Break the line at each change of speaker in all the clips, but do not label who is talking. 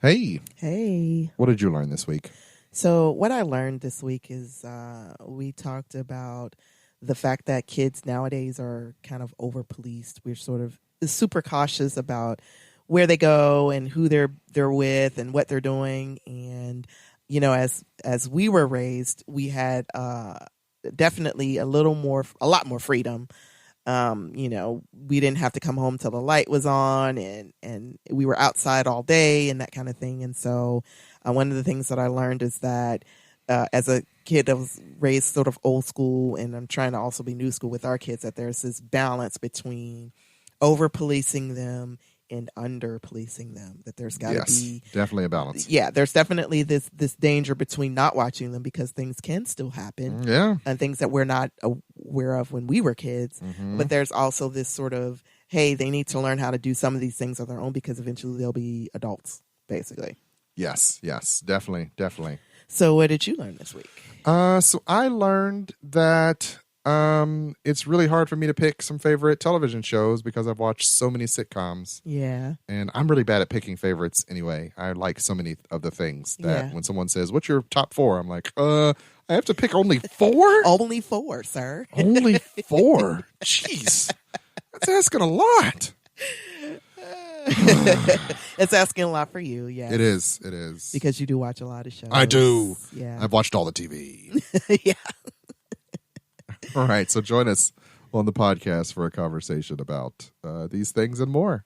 Hey.
Hey.
What did you learn this week?
So what I learned this week is we talked about the fact that kids nowadays are kind of over-policed. We're sort of super cautious about where they go and who they're with and what they're doing. And, you know, as we were raised, we had definitely a lot more freedom. You know, we didn't have to come home till the light was on and we were outside all day and that kind of thing. And so one of the things that I learned is that as a kid, I was raised sort of old school, and I'm trying to also be new school with our kids, that there's this balance between over policing them and under policing them, that there's got to be
definitely a balance.
Yeah, there's definitely this danger between not watching them, because things can still happen.
Yeah.
And things that we're not aware of when we were kids.
Mm-hmm.
But there's also this sort of, hey, they need to learn how to do some of these things on their own, because eventually they'll be adults, basically.
Yes, definitely.
So what did you learn this week?
So I learned that it's really hard for me to pick some favorite television shows because I've watched so many sitcoms.
Yeah.
And I'm really bad at picking favorites anyway. I like so many of the things that when someone says, "What's your top 4?" I'm like, I have to pick only 4?
Only 4, sir.
Only 4? Jeez. That's asking a lot.
It's asking a lot for you, yeah.
It is.
Because you do watch a lot of shows.
I do.
Yeah.
I've watched all the TV.
Yeah.
All right, so join us on the podcast for a conversation about these things and more.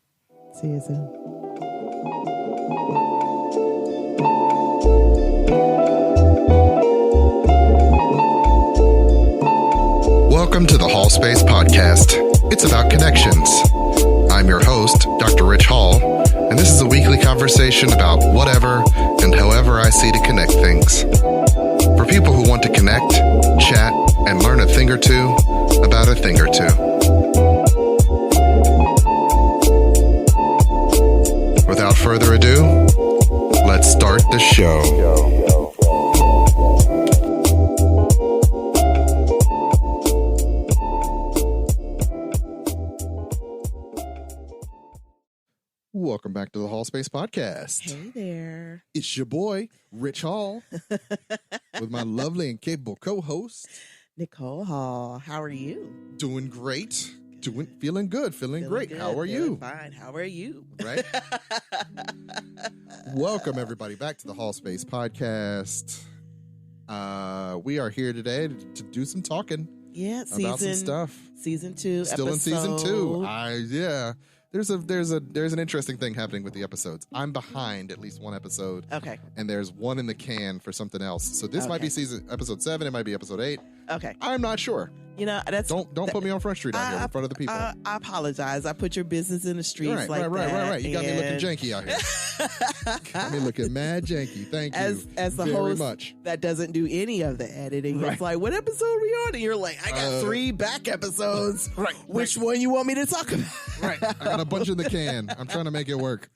See you soon.
Welcome to the Hallspace Podcast. It's about connections. I'm your host, Dr. Ritch Hall, and this is a weekly conversation about whatever and however I see to connect things. For people who want to connect, chat, and learn a thing or two about a thing or two. Without further ado, let's start the show. Welcome back to the Hallspace Podcast.
Hey there.
It's your boy, Ritch Hall, with my lovely and capable co-host,
Nicole Hall. How are you?
Doing great. Feeling good. Feeling great.
Good.
How are you?
Fine. How are you?
Right? Welcome, everybody, back to the Hallspace Podcast. We are here today to do some talking about some stuff.
Season 2.
Still
episode.
in season 2. Yeah. There's an interesting thing happening with the episodes. I'm behind at least one episode.
Okay.
And there's one in the can for something else. So this might be episode 7. It might be episode 8.
Okay.
I'm not sure.
You know,
don't put me on Front Street out here in front of the people.
I apologize. I put your business in the streets
right.
that.
You got me looking janky out here. Got me looking mad janky. Thank you.
As the
very
host
much.
That doesn't do any of the editing.
Right.
It's like, what episode are we on? And you're like, I got 3 back episodes.
Right.
Which one you want me to talk about?
Right. I got a bunch in the can. I'm trying to make it work.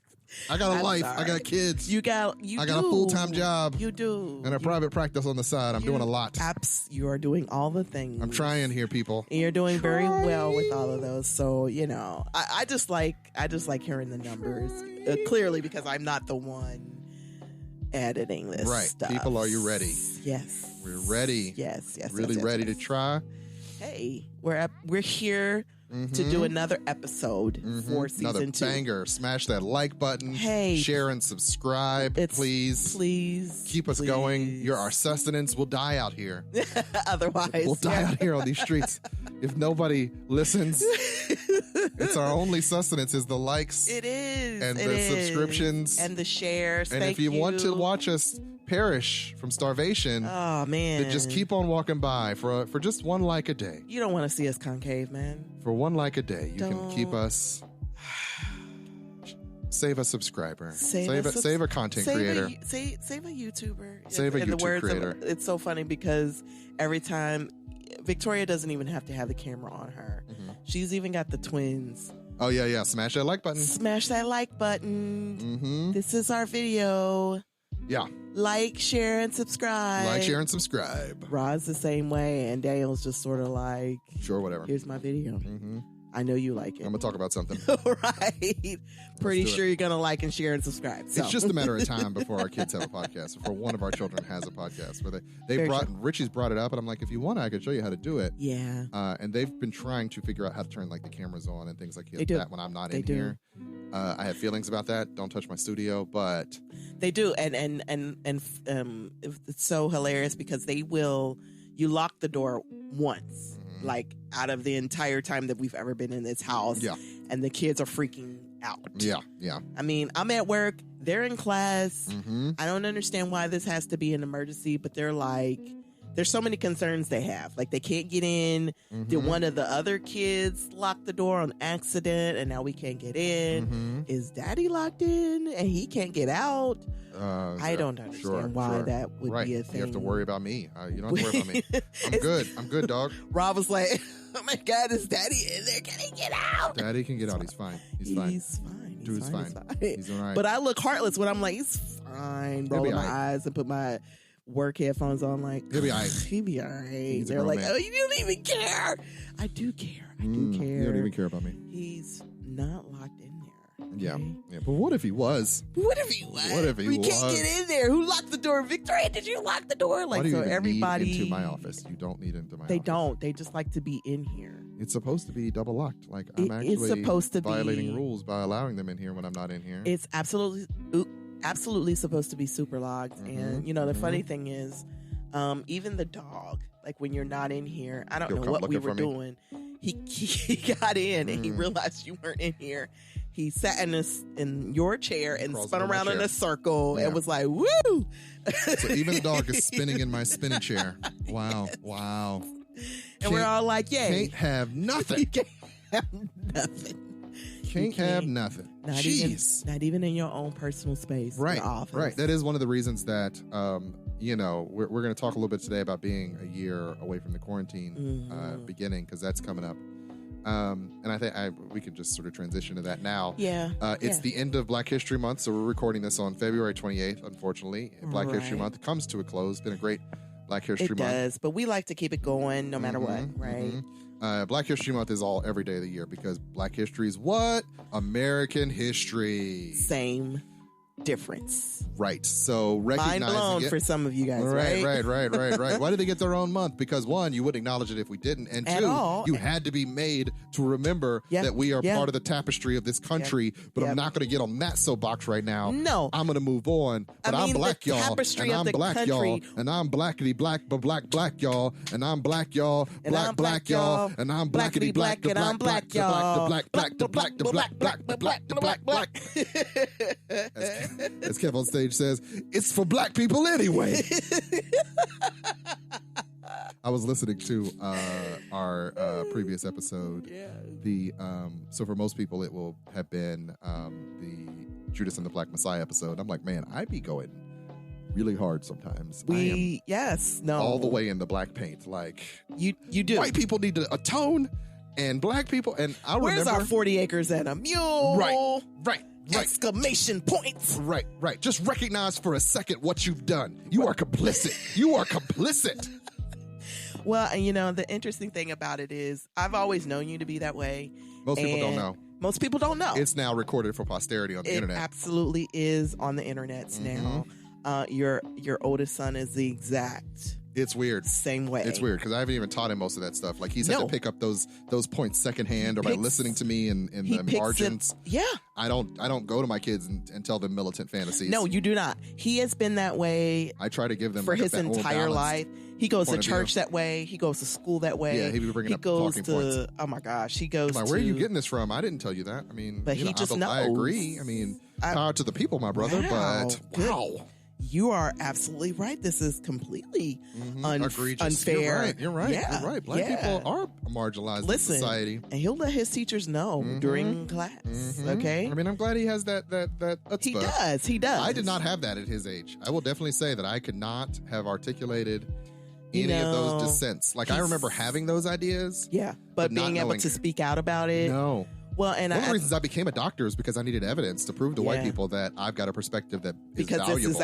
I got a life.
Sorry.
I got kids.
I got
a full-time job.
You do.
And a private practice on the side. I'm doing a lot.
You are doing all the things.
I'm trying here, people.
And you're doing very well with all of those. So, you know, I just like hearing the numbers. Clearly, because I'm not the one editing this stuff.
People, are you ready?
Yes.
We're ready.
Yes.
Really ready to try.
Hey, we're here to do another episode for season
another
2.
Banger. Smash that like button.
Hey.
Share and subscribe, please.
Please.
Keep us going. You're our sustenance. We'll die out here.
Otherwise.
We'll die out here on these streets. If nobody listens, it's our only sustenance is the likes.
It is.
And the subscriptions.
And the shares.
And if you want to watch us perish from starvation,
oh man,
then just keep on walking by for just one like a day.
You don't want to see us concave, man.
For one like a day, you can keep us. Save a subscriber. Save a content creator.
Save a YouTuber.
Save a YouTube creator.
It's so funny because every time Victoria doesn't even have to have the camera on her. Mm-hmm. She's even got the twins.
Oh yeah. Smash that like button.
Smash that like button.
Mm-hmm.
This is our video.
Yeah.
Like, share, and subscribe.
Like, share, and subscribe.
Rod's the same way, and Daniel's just sort of like,
sure, whatever.
Here's my video.
Mm-hmm.
I know you like it.
I'm going to talk about something.
Right. Pretty sure you're going to like and share and subscribe. So.
It's just a matter of time before our kids have a podcast, before one of our children has a podcast. Where Richie's brought it up, and I'm like, if you want, I could show you how to do it.
Yeah.
And they've been trying to figure out how to turn like the cameras on and things like that when I'm not in here. I have feelings about that. Don't touch my studio, but
they do, and it's so hilarious because you lock the door once, like out of the entire time that we've ever been in this house, and the kids are freaking out.
Yeah.
I mean, I'm at work, they're in class. I don't understand why this has to be an emergency, but they're like, there's so many concerns they have. Like, they can't get in. Did one of the other kids lock the door on accident and now we can't get in? Is daddy locked in and he can't get out? I don't understand why that would be a thing.
You have to worry about me. You don't have to worry about me. I'm good, dog.
Rob was like, oh my God, is daddy in there? Can he get out?
Daddy can get out. He's fine. He's fine. Dude's fine. He's all right.
But I look heartless when I'm like, he's fine. Rolling my eyes and put my work headphones on, like,
he'll be all right.
He'll be all right. They're like, oh, you don't even care. I do care. You
don't even care about me.
He's not locked in there. Okay?
Yeah. But what if he was?
We can't get in there. Who locked the door? Victoria, did you lock the door? Like,
why do you
so everybody
need into my office? You don't need into my office.
They don't. They just like to be in here.
It's supposed to be double locked. Like, I'm actually
supposed to
violating rules by allowing them in here when I'm not in here.
It's absolutely supposed to be super locked. And the funny thing is, even the dog, like when you're not in here, I don't know what we were doing. He got in and he realized you weren't in here. He sat in your chair and spun around in a circle and was like, woo!
So even the dog is spinning in my spinning chair. Wow.
And we're all like, yay.
Can't have nothing.
You can't have nothing.
Can't have nothing. Jeez.
Not even in your own personal space.
Right.
Your office.
Right. That is one of the reasons that, we're going to talk a little bit today about being a year away from the quarantine beginning, because that's coming up. And I think we can just sort of transition to that now.
Yeah.
It's the end of Black History Month, so we're recording this on February 28th, unfortunately. Black History Month comes to a close. It's been a great Black History Month. It does,
but we like to keep it going no matter what, right?
Black History Month is all every day of the year, because Black history is what? American history.
Same difference.
Right. So recognizing
mind blown for some of you guys, right?
Right. Why did they get their own month? Because one, you wouldn't acknowledge it if we didn't, and two, you had to be made to remember that we are part of the tapestry of this country. But I'm not going to get on that soapbox right now.
No,
I'm going to move on. But I'm black, y'all, and I'm black, y'all, and I'm blackity black, but black, y'all, and I'm black, y'all, black, y'all, and I'm blackity black, and I'm black, y'all, black. As Kev on stage says, it's for black people anyway. I was listening to our previous episode. So for most people, it will have been the Judas and the Black Messiah episode. I'm like, man, I be going really hard sometimes. All the way in the black paint. Like,
you do.
White people need to atone, and black people, and I remember.
Where's our 40 acres and a mule?
Right.
Exclamation points.
Right. Just recognize for a second what you've done. You are complicit.
Well, and the interesting thing about it is I've always known you to be that way.
Most people don't know.
Most people don't know.
It's now recorded for posterity on the internet.
It absolutely is on the internet now. Your oldest son is the exact.
It's weird.
Same way.
It's weird because I haven't even taught him most of that stuff. Like, he's had to pick up those points secondhand or by listening to me in the margins. I don't go to my kids and tell them militant fantasies.
No, you do not. He has been that way.
I try to give them
for his entire life. He goes to church that way. He goes to school that way.
Yeah, he be bringing up talking points.
Oh my gosh, he goes.
Where are you getting this from? I didn't tell you that. I mean,
but he just knows.
I agree. I mean, power to the people, my brother. But wow.
You are absolutely right. This is completely unfair.
You're right.
Yeah.
You're right. Black people are marginalized in society.
And he'll let his teachers know during class. Okay.
I mean, I'm glad he has that chutzpah.
He does.
I did not have that at his age. I will definitely say that I could not have articulated any of those dissents. Like, I remember having those ideas.
Yeah. But being able to speak out about it.
No.
Well, and
one of the reasons I became a doctor is because I needed evidence to prove to white people that I've got a perspective that is valuable.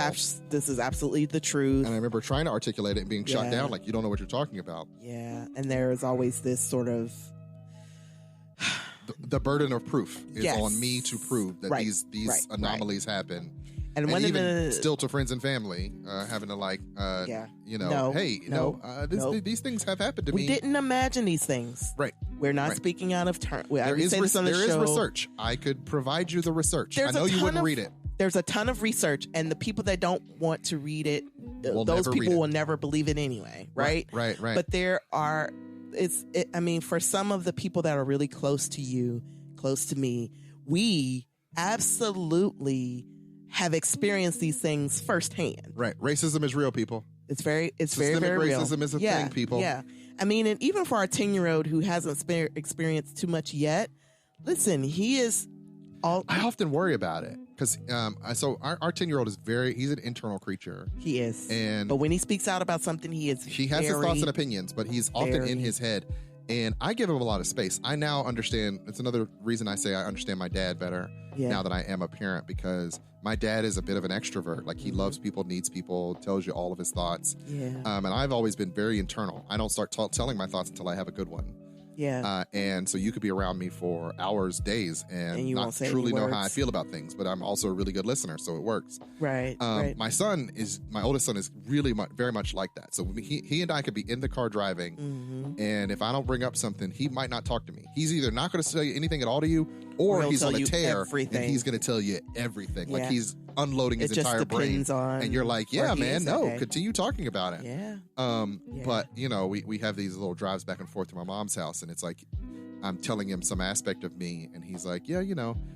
This is absolutely the truth.
And I remember trying to articulate it and being shot down like, you don't know what you're talking about.
Yeah, and there is always this sort of
the burden of proof is
Yes.
on me to prove that
Right.
these
Right.
anomalies happen.
And one of
even
the
still to friends and family, having to
Yeah.
these things have happened to
we
me.
didn't imagine these things.
Right.
We're not
Right.
speaking out of turn.
There is research. I could provide you the research. I know you wouldn't read it.
There's a ton of research, and the people that don't want to read it,
Will
those
never read
people
it.
will never believe it anyway, right?
Right.
But there are, I mean, for some of the people that are really close to you, close to me, we absolutely have experienced these things firsthand.
Right. Racism is real, people.
It's very,
Systemic
very real.
racism is a thing, people.
Yeah. I mean, and even for our 10-year-old who hasn't experienced too much yet, listen, he is all.
I often worry about it because so our 10-year-old is he's an internal creature.
He is.
But
when he speaks out about something, he has
his thoughts and opinions, but he's often in his head. And I give him a lot of space. I now understand. It's another reason I say I understand my dad better now that I am a parent, because my dad is a bit of an extrovert. Like, he loves people, needs people, tells you all of his thoughts.
Yeah.
And I've always been very internal. I don't start telling my thoughts until I have a good one.
Yeah.
And so you could be around me for hours, days, and
you
not
won't say
truly
any
know
words.
how I feel about things. But I'm also a really good listener, so it works.
Right.
My oldest son is really very much like that. So he and I could be in the car driving, and if I don't bring up something, he might not talk to me. He's either not going to say anything at all to you, or he's on a tear and he's going to tell you everything.
Yeah.
Like, he's unloading his entire brain, and you're like, yeah, man, no, continue talking about it.
Yeah.
But we have these little drives back and forth to my mom's house, and it's like, I'm telling him some aspect of me, and he's like, yeah,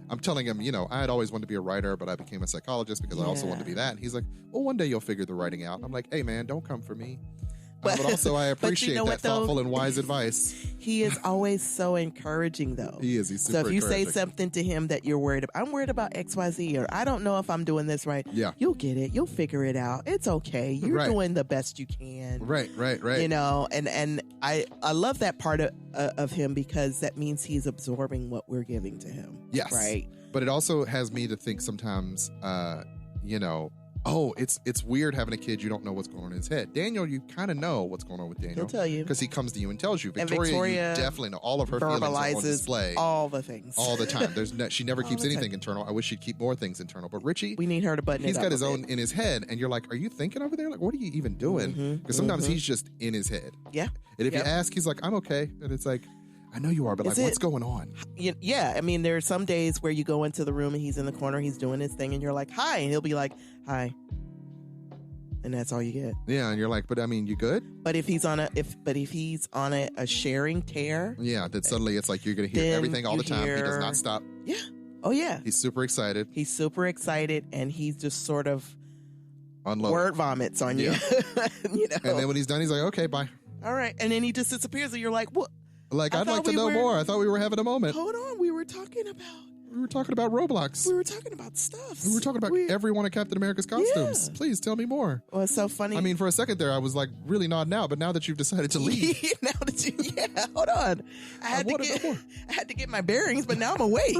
I'm telling him, I had always wanted to be a writer, but I became a psychologist because I also wanted to be that. And he's like, well, one day you'll figure the writing out. I'm like, hey, man, don't come for me. But also, I appreciate that thoughtful and wise advice.
He is always so encouraging, though.
He is. He's super
So if you say
encouraging.
something to him that you're worried about, I'm worried about XYZ, or I don't know if I'm doing this right.
Yeah.
You'll get it. You'll figure it out. It's okay. You're doing the best you can.
Right.
And I love that part of him, because that means he's absorbing what we're giving to him.
Yes.
Right.
But it also has me to think sometimes, it's weird having a kid, you don't know what's going on in his head. Daniel, you kind of know what's going on with Daniel.
He'll tell you.
Because he comes to you and tells you.
And
Victoria, you definitely know. All of her feelings are on display.
All the things.
All the time. She never keeps anything internal. I wish she'd keep more things internal. But Richie,
we need her to button it up.
He's got his own in his head, and you're like, are you thinking over there? Like, what are you even doing? Because sometimes he's just in his head.
Yeah.
And if you ask, he's like, I'm okay. And it's like, I know you are, but what's going on?
Yeah. I mean, there are some days where you go into the room and he's in the corner, he's doing his thing, and you're like, hi. And he'll be like, hi. And that's all you get.
Yeah, and you're like, but I mean, you good?
But if he's on a sharing tear,
then suddenly it's like you're gonna hear everything all the time. He does not stop.
Yeah. Oh yeah.
He's super excited.
And he's just sort of
unload
word vomits on you.
And then when he's done, he's like, okay, bye.
All right. And then he just disappears, and you're like, what?
Like, I'd like to know more. I thought we were having a moment.
Hold on, we were talking about
Roblox.
We were talking about stuff.
We were talking about every one of Captain America's costumes. Yeah. Please tell me more.
Well, it's so funny.
I mean, for a second there, I was like really nodding out, but now that you've decided to leave.
Hold on. I had to get my bearings, but now I'm awake.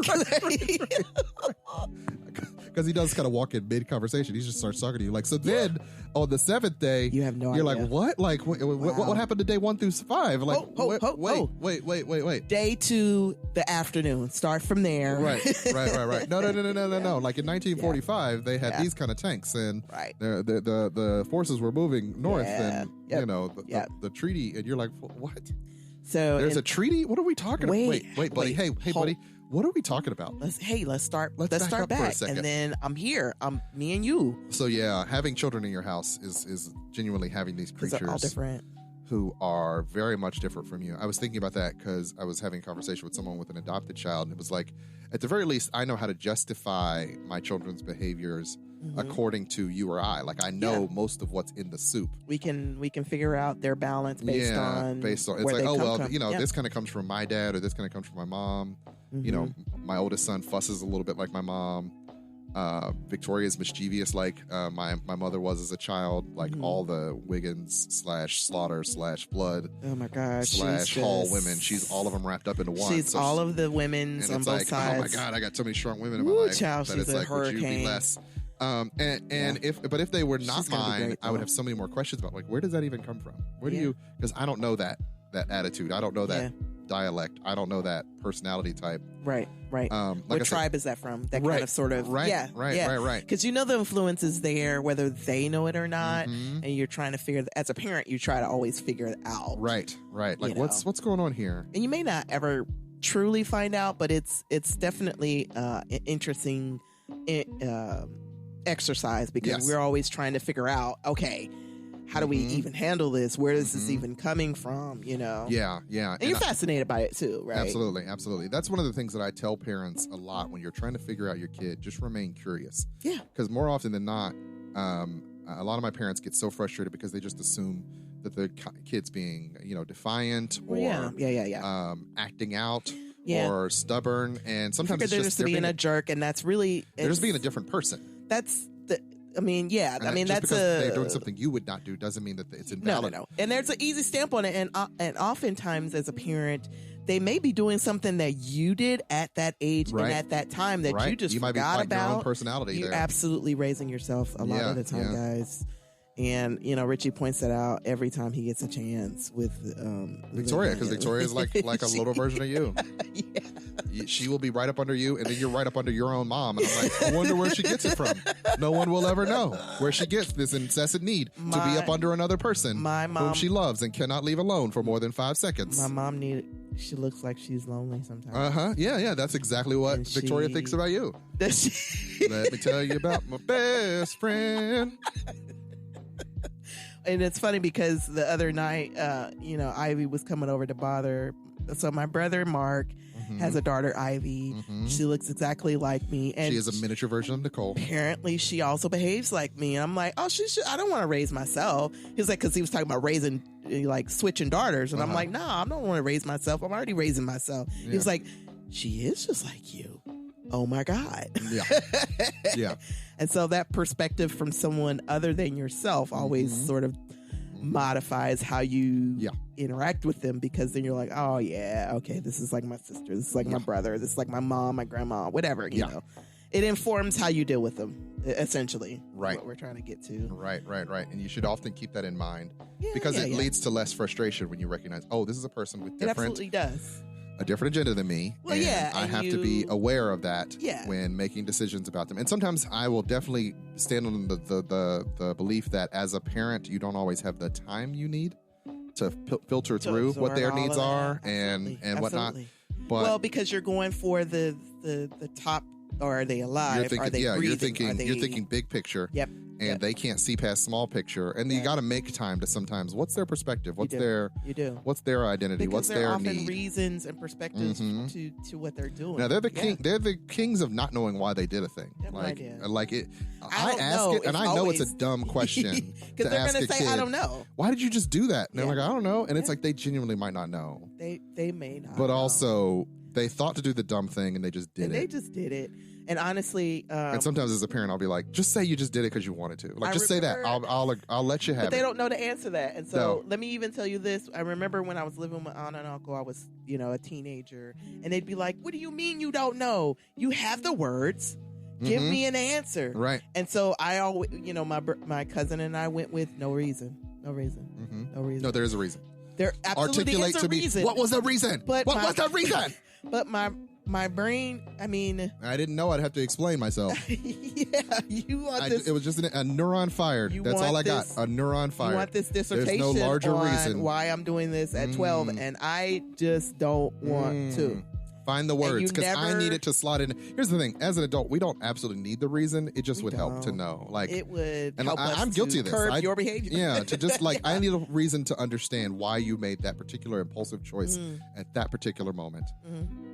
Because he does kind of walk in mid-conversation. He just starts talking to you. Like, so then on the 7th day,
you have no
you're
idea.
like, what? Like, what happened to day 1 through 5? Like, wait.
Day 2, the afternoon. Start from there.
Right. No. Like in 1945, they had these kind of tanks, and the forces were moving north, and the treaty, and you're like, what?
So
there's a treaty? What are we talking about? Wait, buddy. Hey, buddy. What are we talking about?
Let's start
back
back,
for a second.
and then I'm here. Me and you.
So yeah, having children in your house is genuinely having these creatures
all different,
who are very much different from you. I was thinking about that because I was having a conversation with someone with an adopted child, and it was like, at the very least, I know how to justify my children's behaviors according to you or I. Like, I know most of what's in the soup.
We can figure out their balance based on
it's like, this kind of comes from my dad, or this kind of comes from my mom. My oldest son fusses a little bit like my mom. Victoria's mischievous like my mother was as a child. Like all the Wiggins / Slaughter / Blood.
Oh my gosh.
/ Hall women. She's all of them wrapped up into one.
She's all of the women's on both sides.
Oh my God, I got so many strong women in my life.
Child,
that it's like, would you be less? If they were not mine, I would have so many more questions about, like, where does that even come from? Where do you? Because I don't know that attitude. I don't know that dialect. I don't know that personality type.
Right. What tribe is that from? That kind of sort of.
Right.
Because the influence is there, whether they know it or not, and you're trying to figure. As a parent, you try to always figure it out.
Right. Like what's going on here?
And you may not ever truly find out, but it's definitely an interesting exercise because we're always trying to figure out. Okay. How do we even handle this? Where is this even coming from?
Yeah.
And you're fascinated by it too, right?
Absolutely. That's one of the things that I tell parents a lot when you're trying to figure out your kid. Just remain curious.
Yeah.
Because more often than not, a lot of my parents get so frustrated because they just assume that the kid's being, defiant or acting out or stubborn, and sometimes it's
they're
just
being a jerk, and that's really
they're just being a different person.
That's the. I mean, yeah. I mean,
just
that's
because they're doing something you would not do doesn't mean that it's invalid.
No. And there's an easy stamp on it, and oftentimes as a parent, they may be doing something that you did at that age and at that time that you just
might
forgot
be
about.
Your own personality.
You're
there.
absolutely raising yourself a lot of the time, guys. And Richie points that out every time he gets a chance with
Victoria, because Victoria is like a little version of you. She will be right up under you, and then you're right up under your own mom. And I'm like, I wonder where she gets it from. No one will ever know where she gets this incessant need to be up under another person whom she loves and cannot leave alone for more than 5 seconds.
My mom she looks like she's lonely sometimes.
Yeah. That's exactly what Victoria thinks about you. Let me tell you about my best friend.
And it's funny because the other night, Ivy was coming over to bother. So my brother Mark has a daughter, Ivy. She looks exactly like me, and
she is a miniature version of Nicole.
Apparently, she also behaves like me. And I'm like, oh, she should. I don't want to raise myself. He's like, because he was talking about raising, switching daughters, and I'm like, nah, I don't want to raise myself. I'm already raising myself. Yeah. He was like, she is just like you. Oh my God. Yeah. And so that perspective from someone other than yourself always sort of modifies how you interact with them, because then you're like, oh yeah, okay, this is like my sister, this is like my brother, this is like my mom, my grandma, whatever, you know. It informs how you deal with them, essentially.
Right.
What we're trying to get to.
Right. And you should often keep that in mind because it leads to less frustration when you recognize, oh, this is a person with different.
It absolutely does.
A different agenda than me.
Well,
and I have to be aware of that when making decisions about them. And sometimes I will definitely stand on the belief that as a parent, you don't always have the time you need to filter through what their needs are and whatnot. But
because you're going for the top. Or are they alive? Are they breathing?
You're thinking big picture.
Yep.
And they can't see past small picture. And you got to make time to sometimes. What's their perspective? What's their identity?
Because
what's
there
their
are often
need?
Reasons and perspectives to what they're doing.
Now they're the king. They're the kings of not knowing why they did a thing. I ask it, and I know it's a dumb question
because they're going to say, "I don't know."
Why did you just do that? And they're like, "I don't know." And it's like they genuinely might not know.
They may not.
But also, they thought to do the dumb thing, and they just did it.
They just did it. And honestly,
and sometimes as a parent, I'll be like, just say you just did it because you wanted to. Like, just say that. I'll let you have it.
But they don't know to answer that. And so let me even tell you this. I remember when I was living with my aunt and uncle, I was, a teenager, and they'd be like, what do you mean you don't know? You have the words. Give me an answer.
Right.
And so I always, my cousin and I went with no reason. No reason. No reason.
No, there is a reason.
There absolutely is a reason.
What was the reason? What was the reason?
But my brain, I mean...
I didn't know I'd have to explain myself.
You want this...
It was just a neuron fired. That's all I got. A neuron fired.
You want this dissertation
There's no larger reason
why I'm doing this at 12, and I just don't want to.
Find the words, because I need it to slot in. Here's the thing. As an adult, we don't absolutely need the reason. It just would help to know. Like,
it would
and
help us
I'm guilty of this.
Curb your behavior.
Yeah, to just like, I need a reason to understand why you made that particular impulsive choice at that particular moment.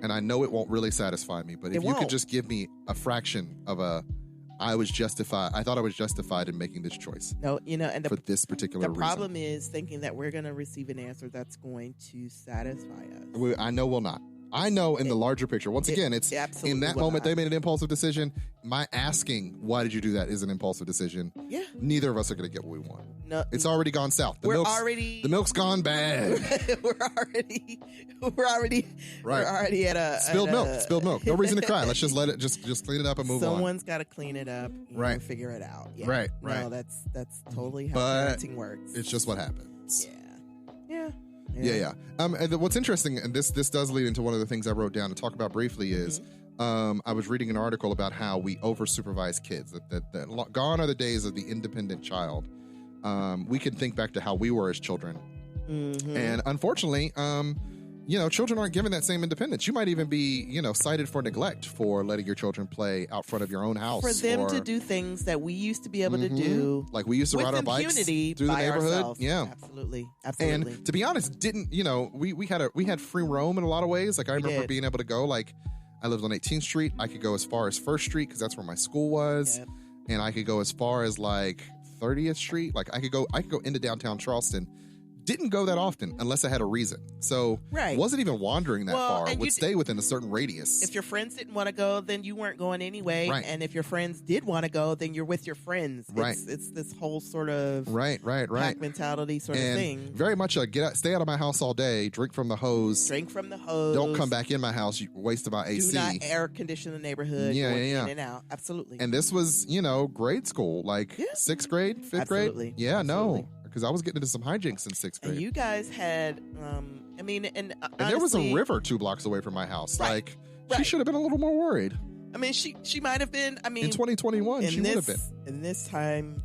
And I know it won't really satisfy me, but if you could just give me a fraction of I thought I was justified in making this choice.
No, and
for this particular reason.
The problem is thinking that we're going to receive an answer that's going to satisfy us.
I know we'll not. I know in the larger picture. Once again, it's in that moment they made an impulsive decision. My asking, why did you do that, is an impulsive decision.
Yeah.
Neither of us are going to get what we want.
No,
it's already gone south. The milk's gone bad.
we're already at a
spilled milk. No reason to cry. Let's just let it just clean it up and move on.
Someone's got to clean it up. And figure it out. Yeah.
Right.
No, that's totally how parenting works.
It's just what happens.
Yeah.
Yeah. And what's interesting, and this does lead into one of the things I wrote down to talk about briefly is, I was reading an article about how we over supervise kids. That gone are the days of the independent child. We can think back to how we were as children, and unfortunately, children aren't given that same independence. You might even be, cited for neglect for letting your children play out front of your own house.
For them to do things that we used to be able to do.
Like we used to ride our bikes through the neighborhood.
Ourselves.
Yeah.
Absolutely.
And to be honest, we had free roam in a lot of ways. Like I remember being able to go, like I lived on 18th Street. I could go as far as 1st Street because that's where my school was. Yep. And I could go as far as like 30th Street. Like I could go into downtown Charleston. Didn't go that often unless I had a reason. So wasn't even wandering that far. Would stay within a certain radius.
If your friends didn't want to go, then you weren't going anyway.
Right.
And if your friends did want to go, then you're with your friends.
Right.
It's this whole sort of pack mentality sort of thing.
Very much stay out of my house all day, drink from the hose. Don't come back in my house, you wasted my AC.
Do not air condition the neighborhood. In and out. Absolutely.
And this was, grade school, like 6th grade, 5th grade. Yeah,
Absolutely.
no. Because I was getting into some hijinks in 6th grade.
And you guys had,
and there was a river 2 blocks away from my house. Like, she should have been a little more worried.
I mean, she might have been. I mean,
in 2021, she would have been.
In this time,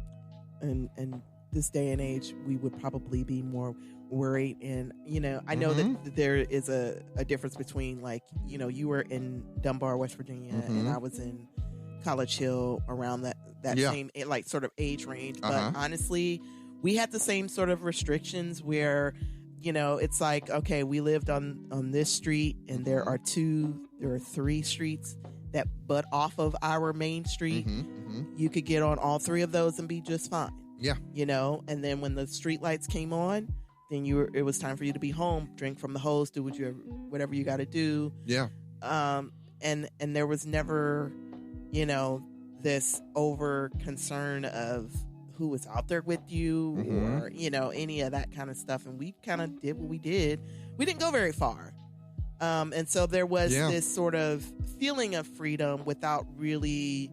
and this day and age, we would probably be more worried. And I know that there is a difference between you were in Dunbar, West Virginia, and I was in College Hill around that same sort of age range. But honestly, we had the same sort of restrictions where, it's like, okay, we lived on this street and there are 3 streets that butt off of our main street. You could get on all 3 of those and be just fine.
Yeah.
And then when the street lights came on, then it was time for you to be home, drink from the hose, do whatever you got to do.
Yeah.
And there was never, this over concern of who was out there with you or, any of that kind of stuff. And we kind of did what we did. We didn't go very far. And so there was this sort of feeling of freedom without really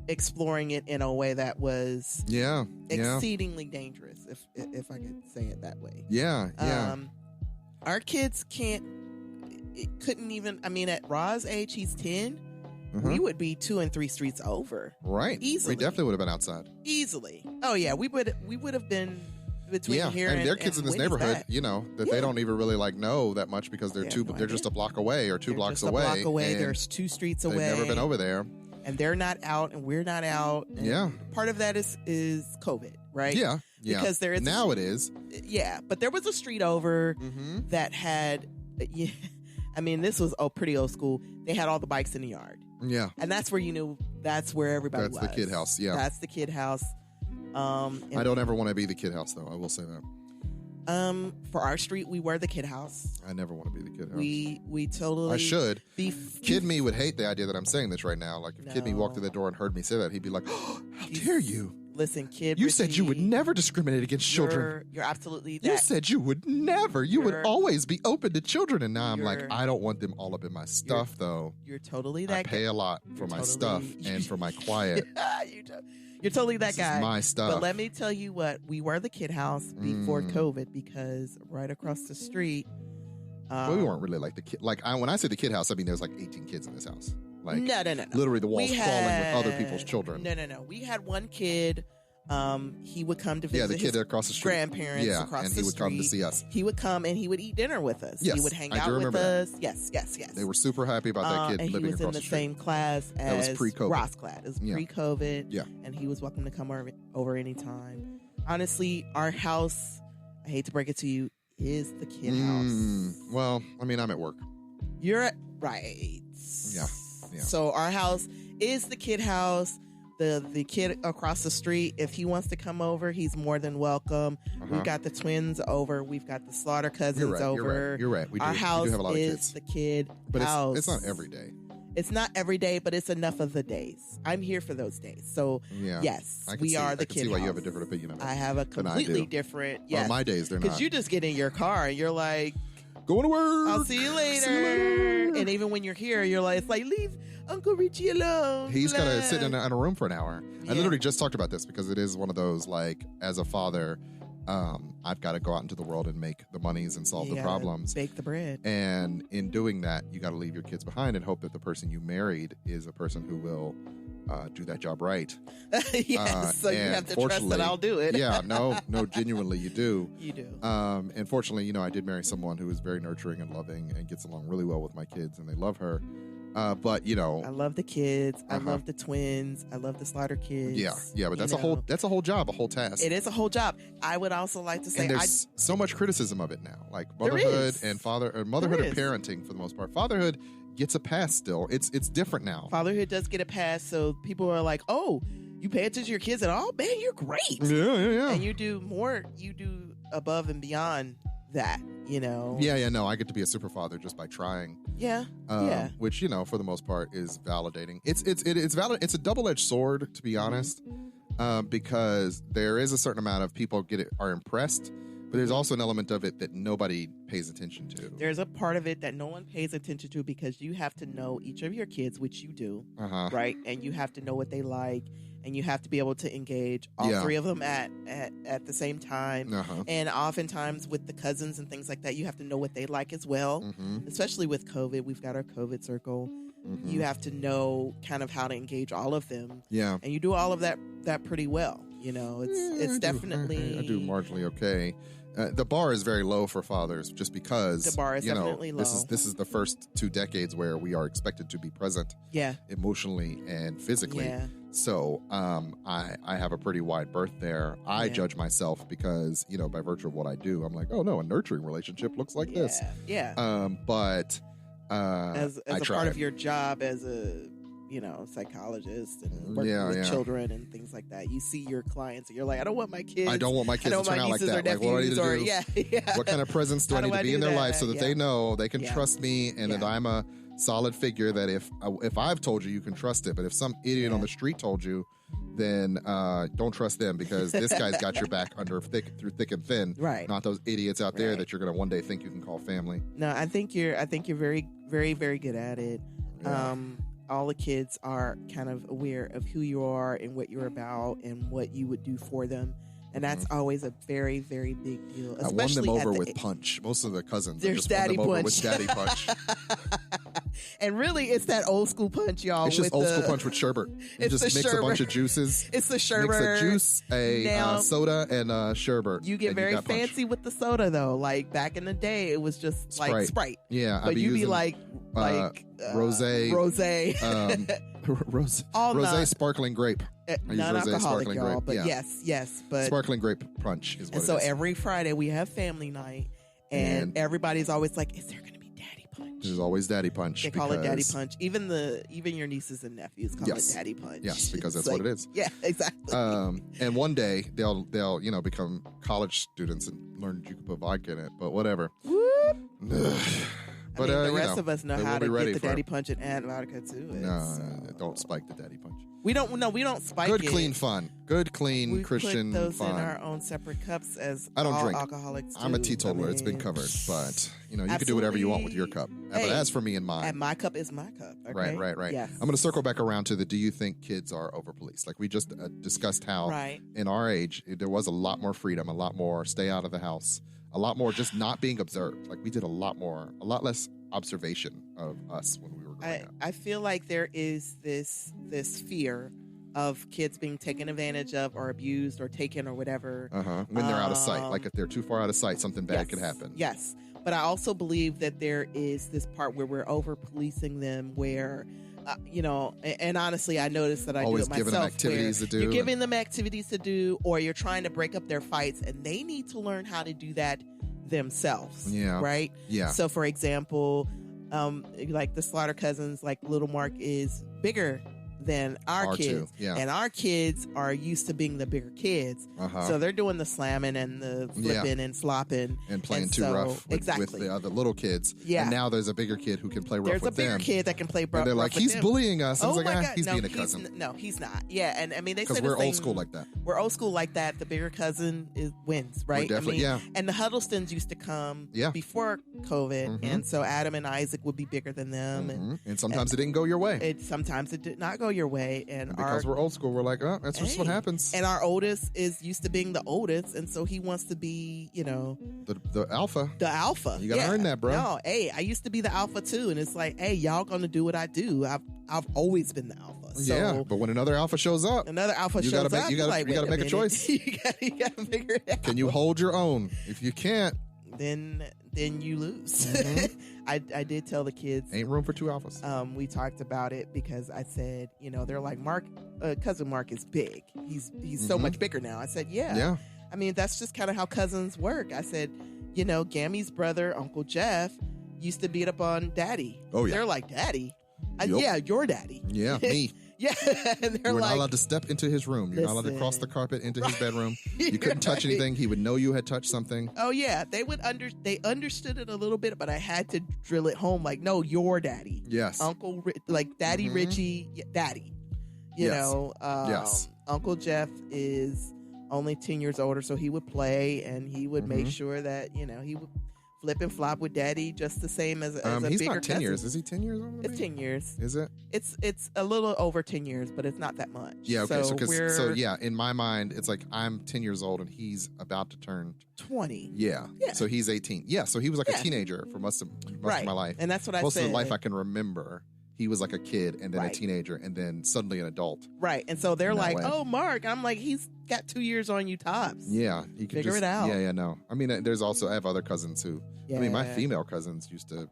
exploring it in a way that was exceedingly dangerous, if I could say it that way.
Yeah.
Our kids couldn't even, at Ra's age, he's 10. We would be 2 and 3 streets over.
Right.
Easily.
We definitely would have been outside.
Easily. Oh, yeah. We would have been between here and
their kids in this neighborhood, they don't even really know that much because they're they're just a block away or 2 blocks away.
A block away. There's 2 streets away.
They've never been over there.
And they're not out and we're not out. And part of that is COVID, right?
Yeah.
Because there is
now it is.
Yeah. But there was a street over that had this was pretty old school. They had all the bikes in the yard.
Yeah.
And that's where you knew that's where everybody was.
That's the kid house. Yeah.
That's the kid house.
I don't ever want to be the kid house, though. I will say that.
For our street, we were the kid house.
I never want to be the kid house.
We totally.
I should. Kid me would hate the idea that I'm saying this right now. Like if Kid me walked through the door and heard me say that, he'd be like, "Oh, how dare you!"
Listen, kid.
You said you would never discriminate against children.
You're absolutely that.
You said you would never. You would always be open to children. And now I'm like, I don't want them all up in my stuff, though.
You're totally that guy.
I pay a lot for my stuff and for my quiet.
You're totally that guy.
This is my stuff.
But let me tell you what, we were the kid house before COVID because right across the street.
Well, we weren't really like the kid. When I say the kid house, I mean there was 18 kids in this house. No. Literally the walls crawling with other people's children.
No. We had one kid. He would come to visit
the kid
his
across the street.
Grandparents across the street.
And he would come to see us.
He would come and he would eat dinner with us.
Yes,
he would hang out with us. Yes. They
were super happy about that kid living across the street.
And he was in the same class as
that was pre-COVID.
Ross class. It was pre-COVID.
Yeah.
And he was welcome to come over anytime. Honestly, our house, I hate to break it to you, is the kid house.
Well, I'm at work.
You're right.
Yeah.
So our house is the kid house. The kid across the street, if he wants to come over, he's more than welcome. We've got the twins over. We've got the Slaughter cousins over.
You're right.
Our house
we do have a lot
is
of kids.
the kid
but
house.
It's not every day.
It's not every day, but it's enough of the days. I'm here for those days. So, yes, we are the kid house. I can see
why you have a different opinion of it.
I have a completely different,
On my days, they're not.
Because you just get in your car and you're like,
going to work.
I'll see you later. And even when you're here, you're like, it's like, leave Uncle Richie alone.
He's got to sit in a room for an hour. I literally just talked about this because it is one of those, as a father, I've got to go out into the world and make the monies and solve the problems.
Bake the bread.
And in doing that, you got to leave your kids behind and hope that the person you married is a person who will do that job right.
Yes, so you have to trust that I'll do it.
Yeah, no, genuinely you do.
You do.
And fortunately, I did marry someone who is very nurturing and loving and gets along really well with my kids, and they love her. But I
love the kids. I love the twins. I love the Slaughter kids.
Yeah, but that's a whole job, a whole task.
It is a whole job. I would also like to say,
and there's so much criticism of it now, like motherhood and motherhood and parenting for the most part. Fatherhood gets a pass still. It's different now.
Fatherhood does get a pass, so people are like, "Oh, you pay attention to your kids at all? Man, you're great."
Yeah.
And you do more. You do above and beyond that.
Yeah. No, I get to be a super father just by trying.
Yeah.
Which for the most part is validating. It's valid. It's a double-edged sword, to be honest, because there is a certain amount of people are impressed. But there's also an element of it that nobody pays attention to.
There's a part of it that no one pays attention to because you have to know each of your kids, which you do, right? And you have to know what they like, and you have to be able to engage all three of them at the same time. And oftentimes with the cousins and things like that, you have to know what they like as well. Especially with COVID, we've got our COVID circle. You have to know kind of how to engage all of them. Yeah, and you do all of that pretty well. It's definitely
I do marginally okay. The bar is very low for fathers just because
the bar is definitely low.
This is the first 2 decades where we are expected to be present emotionally and physically. Yeah. So I have a pretty wide berth there. I judge myself because, by virtue of what I do, I'm like, oh no, a nurturing relationship looks like this.
Yeah.
But
as a part of your job as a psychologist and working with children and things like that. You see your clients and you're like, I don't want my kids to turn out like that. Like, what do I need to do? What kind of presence do I need to be in their life so that they know they can trust me and that I'm a solid figure, that if I've told you, you can trust it. But if some idiot on the street told you, then don't trust them, because this guy's got your back through thick and thin. Right. Not those idiots out there that you're going to one day think you can call family. No, I think you're very, very, very good at it. Yeah. All the kids are kind of aware of who you are and what you're about and what you would do for them. And that's always a very, very big deal.
I won them over with punch. Most of the cousins,
there's daddy punch.
With daddy punch.
And really, it's that old school punch, y'all.
It's just old school punch with sherbet. You just mix a bunch of juices.
It's the sherbet.
Mix a juice, a soda, and sherbet.
You get very fancy with the soda, though. Like back in the day, it was just like Sprite.
Yeah,
but you'd be like
rosé, rosé sparkling grape.
Non-alcoholic, y'all, but yes, but
sparkling grape punch is what it is.
So every Friday we have family night, and everybody's always like, "Is there going to be daddy punch?"
There's always daddy punch.
They call it daddy punch. Even your nieces and nephews call it daddy punch.
Yes, because that's what it is.
Yeah, exactly.
And one day they'll become college students and learn you can put vodka in it, but whatever.
Whoop. But the rest of us know how to get the daddy punch and add vodka too.
No, don't spike the daddy punch.
We don't spike it.
Good, clean fun. Good, clean Christian
fun. We put those
fun.
in our own separate cups as
I don't drink.
Alcoholics.
I'm a teetotaler. It's been covered, but you can do whatever you want with your cup. But as for me and mine,
and my cup is my cup. Okay?
Right.
Yes.
I'm going to circle back around to do you think kids are over policed? Like we just discussed how in our age there was a lot more freedom, a lot more stay out of the house, a lot more just not being observed. Like we did a lot less observation of us when we were growing up.
I feel like there is this fear of kids being taken advantage of or abused or taken or whatever.
When they're out of sight. Like if they're too far out of sight, something bad could happen.
Yes. But I also believe that there is this part where we're over policing them where, and honestly, I noticed that I
always
do it myself.
Giving them activities to do.
You're giving them activities to do, or you're trying to break up their fights, and they need to learn how to do that themselves. Yeah. Right?
Yeah.
So for example, like the Slaughter cousins, like little Mark is bigger than our kids. And our kids are used to being the bigger kids. So they're doing the slamming and the flipping and flopping.
And playing too rough with the other little kids. Yeah. And now there's a bigger kid who can play rough with them.
There's a bigger kid that can play rough.
And they're like, he's bullying us. I was like, he's being a cousin.
No, he's not. Yeah. And I mean, they say
because we're old school like that.
We're old school like that. The bigger cousin wins, right?
We're definitely,
And the Huddlestons used to come before COVID. And so Adam and Isaac would be bigger than them.
And sometimes it didn't go your way.
Sometimes it did not go your way. And
because we're old school, we're like, oh, that's just what happens.
And our oldest is used to being the oldest, and so he wants to be,
the alpha.
The alpha.
You gotta earn that, bro.
No, hey, I used to be the alpha too, and it's like, hey, y'all gonna do what I do. I've always been the alpha. So
yeah, but when another alpha shows up,
you gotta
make a choice.
you gotta figure it out.
Can you hold your own? If you can't,
then you lose. I did tell the kids,
ain't room for two alphas.
We talked about it because I said, they're like, Mark, cousin Mark is big. He's so much bigger now. I said, yeah. I mean, that's just kind of how cousins work. I said, Gammy's brother, Uncle Jeff, used to beat up on Daddy.
Oh, yeah.
They're like, Daddy?
Yep.
Yeah, your daddy.
Yeah, me.
Yeah. And
you were not allowed to step into his room. You're not allowed to cross the carpet into his bedroom. You couldn't touch anything. He would know you had touched something.
Oh, yeah. They understood it a little bit, but I had to drill it home like, no, your daddy.
Yes.
Daddy Richie, daddy.
Yes.
Uncle Jeff is only 10 years older, so he would play and he would make sure that, he would flip and flop with Daddy just the same as a
he's
bigger
not 10
cousin.
years. Is he 10 years older than me?
It's 10 years.
Is it?
It's a little over 10 years, but it's not that much.
Yeah, okay. So yeah, in my mind, it's like I'm 10 years old and he's about to turn
20.
Yeah. So he's 18. Yeah, so he was like a teenager for most of my life.
And that's what I said.
Most of the life I can remember, he was like a kid and then a teenager and then suddenly an adult.
Right. And so they're like, oh, Mark. I'm like, he's got 2 years on you tops.
Yeah. He can
figure it out.
Yeah, no. I mean, I have other cousins who, my female cousins used to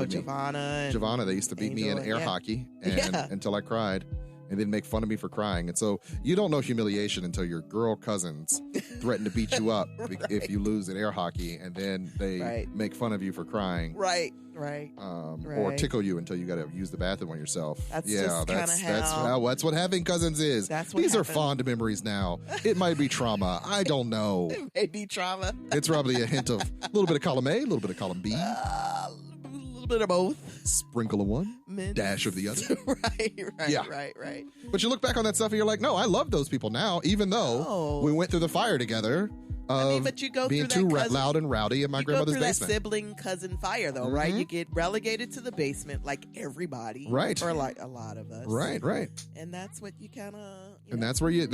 Giovanna,
they used to beat me in air hockey
and
until I cried and then make fun of me for crying. And so you don't know humiliation until your girl cousins threaten to beat you up if you lose at air hockey, and then they make fun of you for crying.
Right.
Or tickle you until you got to use the bathroom on yourself.
That's
what having cousins is. These are fond memories now. It might be trauma. I don't know.
It may be trauma.
It's probably a hint of a little bit of column A, a little bit of column B.
A little bit of both.
Sprinkle of one, dash of the other.
Right.
But you look back on that stuff and you're like, no, I love those people now, even though we went through the fire together.
But you go
being
through
too loud and rowdy in my grandmother's basement.
That sibling cousin fire, though, right? You get relegated to the basement, like everybody,
right?
Or like a lot of us,
right.
And that's what you kind of,
and that's where you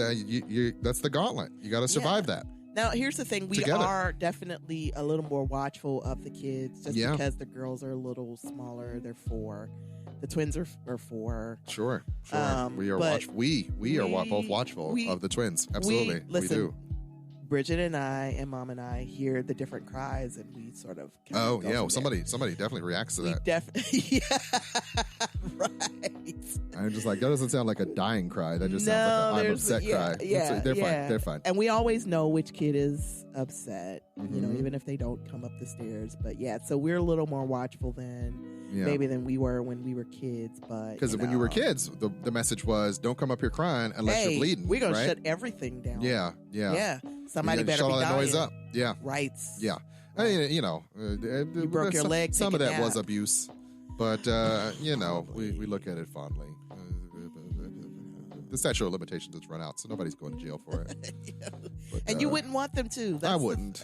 that's the gauntlet. You got to survive that.
Now, here's the thing: we are definitely a little more watchful of the kids, just because the girls are a little smaller. They're 4. The twins are 4.
Sure. We are watchful. We are both watchful of the twins. Absolutely, we do.
Bridget and I and Mom and I hear the different cries, and we sort of
somebody definitely reacts to that.
Right.
I'm just like, that doesn't sound like a dying cry. That just sounds like an I'm upset cry.
Yeah,
they're fine.
And we always know which kid is upset, even if they don't come up the stairs. But so we're a little more watchful maybe than we were when we were kids. But
because when you were kids, the message was, don't come up here crying unless you're bleeding.
We're gonna shut everything down.
Yeah.
Somebody better
shut
be
all that
dying.
noise up. Yeah.
Right.
Yeah. I mean,
you broke your leg.
Some of that was abuse, but we look at it fondly. The statute of limitations has run out, so nobody's going to jail for it. But,
and you wouldn't want them to.
I wouldn't.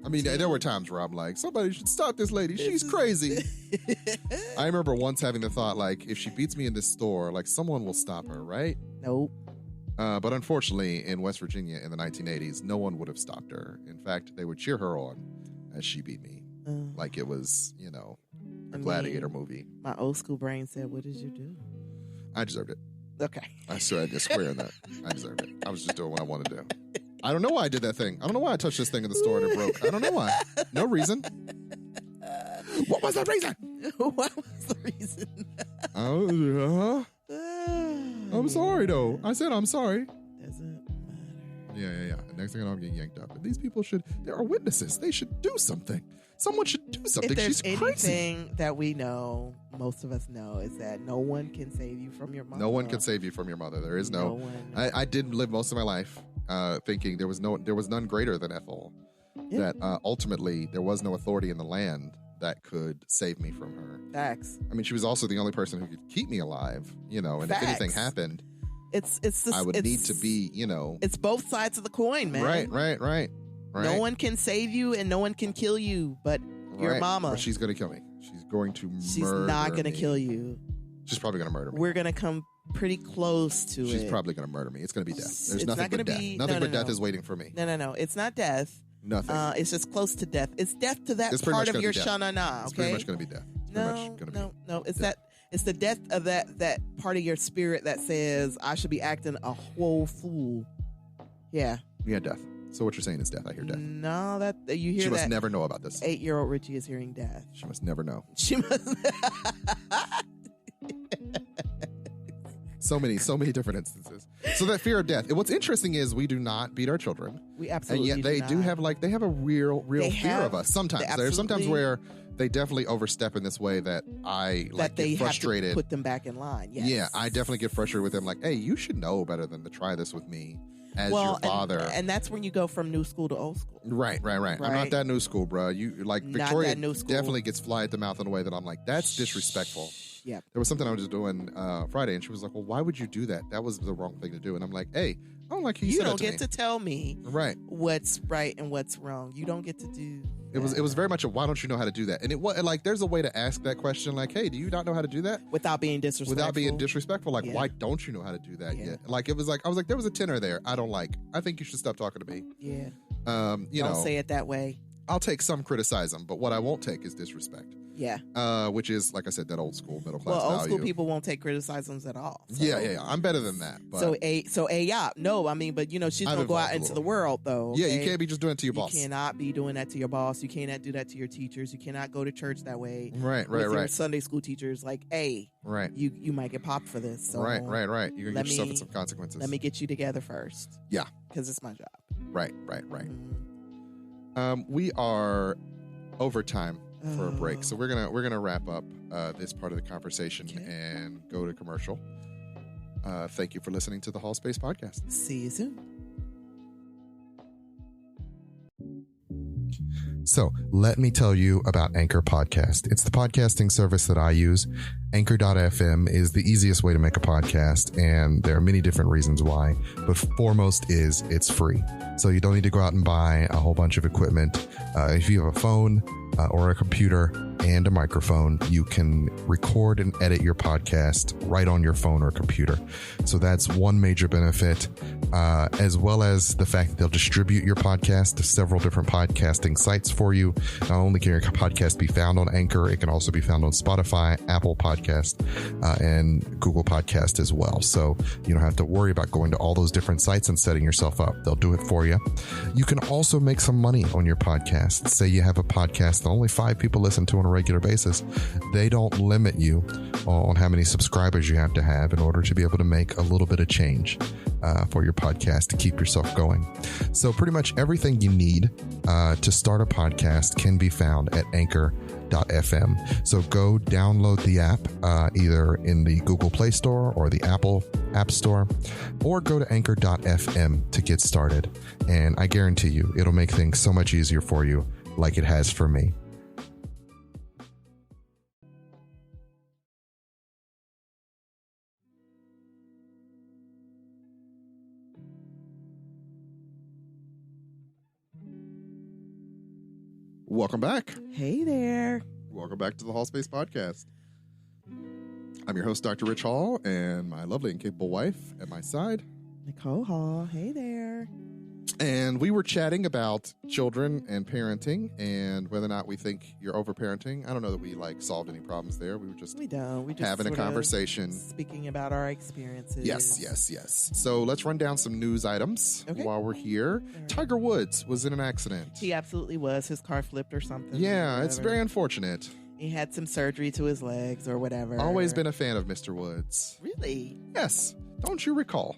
I mean, there were times where I'm like, somebody should stop this lady. She's crazy. I remember once having the thought, like, if she beats me in this store, like, someone will stop her, right?
Nope.
But unfortunately, in West Virginia in the 1980s, no one would have stopped her. In fact, they would cheer her on as she beat me. Like it was, a gladiator movie.
My old school brain said, what did you do?
I deserved it.
Okay.
I stood square in that. I deserved it. I was just doing what I wanted to do. I don't know why I did that thing. I don't know why I touched this thing in the store and it broke. I don't know why. No reason. What was the reason?
What was the reason?
I'm sorry, though. I said I'm sorry.
Doesn't matter.
Yeah. Next thing I know, I'm getting yanked up. And these people there are witnesses. They should do something. Someone should do something.
If there's
She's crazy.
anything that we know, most of us know, is that no one can save you from your mother.
No one can save you from your mother. There is no one. I did live most of my life thinking there was none greater than Ethel. Yeah. That ultimately there was no authority in the land that could save me from her.
Facts.
I mean, she was also the only person who could keep me alive, and
Facts.
if anything happened, I would need to be,
It's both sides of the coin, man.
Right.
No one can save you and no one can kill you but your mama.
But she's going to kill me. She's going to murder
She's not going to kill you.
She's probably going to murder me.
we're going to come pretty close to it.
She's probably going to murder me. It's going to be death. There's
It's
nothing
not
but
gonna
death.
be-
Nothing
no,
but
no,
death
no.
is waiting for me.
No. It's not death.
Nothing.
It's just close to death. It's death to that
It's pretty
part
much
of
gonna
your
be death.
shanana.
It's
Okay.
pretty much going to be death. It's pretty much gonna be
No. It's
death.
It's the death of that part of your spirit that says I should be acting a whole fool. Yeah.
Yeah, death. So what you're saying is death. I hear death.
No, that you hear
She
that.
must never know about this.
8-year-old Richie is hearing death.
She must never know.
She must.
So many different instances. So that fear of death. And what's interesting is we do not beat our children.
We
And
absolutely
yet they do
not.
have they have a real
They
fear
have-
of us. Sometimes
they
there's sometimes
absolutely-
where they definitely overstep in this way that I
that they
get frustrated.
have to put them back in line. Yes.
Yeah, I definitely get frustrated with them. Like, hey, you should know better than to try this with me as your father.
and that's when you go from new school to old school.
Right. I'm not
Right.
that new school, bro. You like
Not
Victoria
that new school.
definitely gets fly at the mouth in a way that I'm like, that's disrespectful.
Yep.
There was something I was just doing Friday, and she was like, "Well, why would you do that? That was the wrong thing to do." And I'm like, "Hey, I don't like how you
You
said
don't
that
get to tell me
me." Right.
what's right and what's wrong. You don't get to do.
It was very much a why don't you know how to do that? And it was like there's a way to ask that question, like, "Hey, do you not know how to do that?"
without being disrespectful.
Without being disrespectful, like,
Yeah.
why don't you know how to do that
Yeah.
yet? Like, it was like I was like, there was a tenor there. I don't like. I think you should stop talking to me.
Yeah.
You
Don't
know,
say it that way.
I'll take some criticism, but what I won't take is disrespect.
Yeah.
Which is, like I said, that old school middle class
Well, old
value.
school people won't take criticisms at all. So.
Yeah. I'm better than that. But
No, I mean, but she's
I've
gonna go out
evolved a
into
little.
the world though.
yeah, you
okay?
can't be just doing it to your boss.
You cannot be doing that to your boss. You cannot do that to your teachers. You cannot go to church that way.
Right.
With your Sunday school teachers, like, hey,
Right.
you might get popped for this. So
Right. You're gonna get
let
yourself
me-
in some consequences.
Let me get you together first.
Yeah.
Because it's my job.
Right.
Mhm.
We are over time for a break,
Oh.
so we're gonna wrap up this part of the conversation
Okay.
and go to commercial. Thank you for listening to the Hallspace Podcast.
See you soon.
So let me tell you about Anchor Podcast. It's the podcasting service that I use. Anchor.fm is the easiest way to make a podcast, and there are many different reasons why, but foremost is it's free. So you don't need to go out and buy a whole bunch of equipment. If you have a phone or a computer and a microphone, you can record and edit your podcast right on your phone or computer. So that's one major benefit, as well as the fact that they'll distribute your podcast to several different podcasting sites for you. Not only can your podcast be found on Anchor, it can also be found on Spotify, Apple Podcast, and Google Podcast as well. So you don't have to worry about going to all those different sites and setting yourself up. They'll do it for you. You can also make some money on your podcast. Say you have a podcast that only 5 people listen to on a regular basis. They don't limit you on how many subscribers you have to have in order to be able to make a little bit of change for your podcast to keep yourself going. So pretty much everything you need to start a podcast can be found at Anchor.fm. So go download the app either in the Google Play Store or the Apple App Store, or go to Anchor.fm to get started. And I guarantee you, it'll make things so much easier for you, like it has for me. Welcome back.
Hey there.
Welcome back to the Hallspace Podcast. I'm your host, Dr. Ritch Hall, and my lovely and capable wife at my side.
Nicole Hall. Hey there.
And we were chatting about children and parenting and whether or not we think you're overparenting. I don't know that we solved any problems there. We were just
We don't. We just
having a
sort of
conversation.
speaking about our experiences.
Yes. So let's run down some news items while we're here.
right.
Tiger Woods was in an accident.
He absolutely was. His car flipped or something.
Yeah, it's
whatever.
very unfortunate.
He had some surgery to his legs or whatever.
Always been a fan of Mr. Woods.
Really?
Yes. Don't you recall?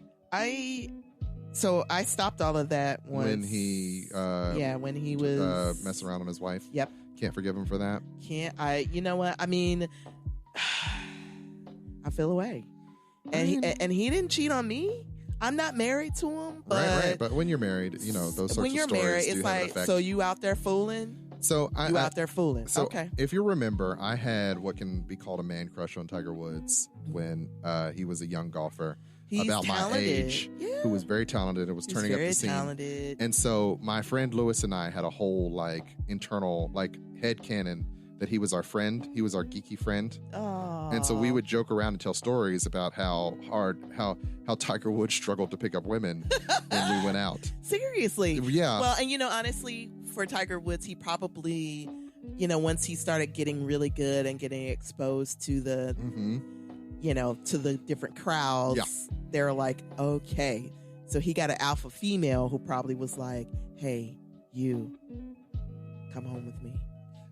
So I stopped all of that
When he
when he was
messing around on his wife.
Yep.
Can't forgive him for that.
You know what? I mean, I feel away. And he didn't cheat on me. I'm not married to him, but
right. But when you're married, those sorts
when
of
you're
stories
married,
do
it's
have an
like,
effect.
so you out there fooling?
So
out there fooling.
So
okay.
if you remember, I had what can be called a man crush on Tiger Woods when he was a young golfer.
He's
about
talented.
my age, who was very talented and was
He's
turning up
very
the scene.
talented.
And so my friend Lewis and I had a whole internal headcanon that he was our friend. He was our geeky friend.
Oh.
And so we would joke around and tell stories about how Tiger Woods struggled to pick up women when we went out.
Seriously.
Yeah.
Well, and honestly, for Tiger Woods, he probably, once he started getting really good and getting exposed to the, to the different crowds, they're like, okay. So he got an alpha female who probably was like, hey, you, come home with me.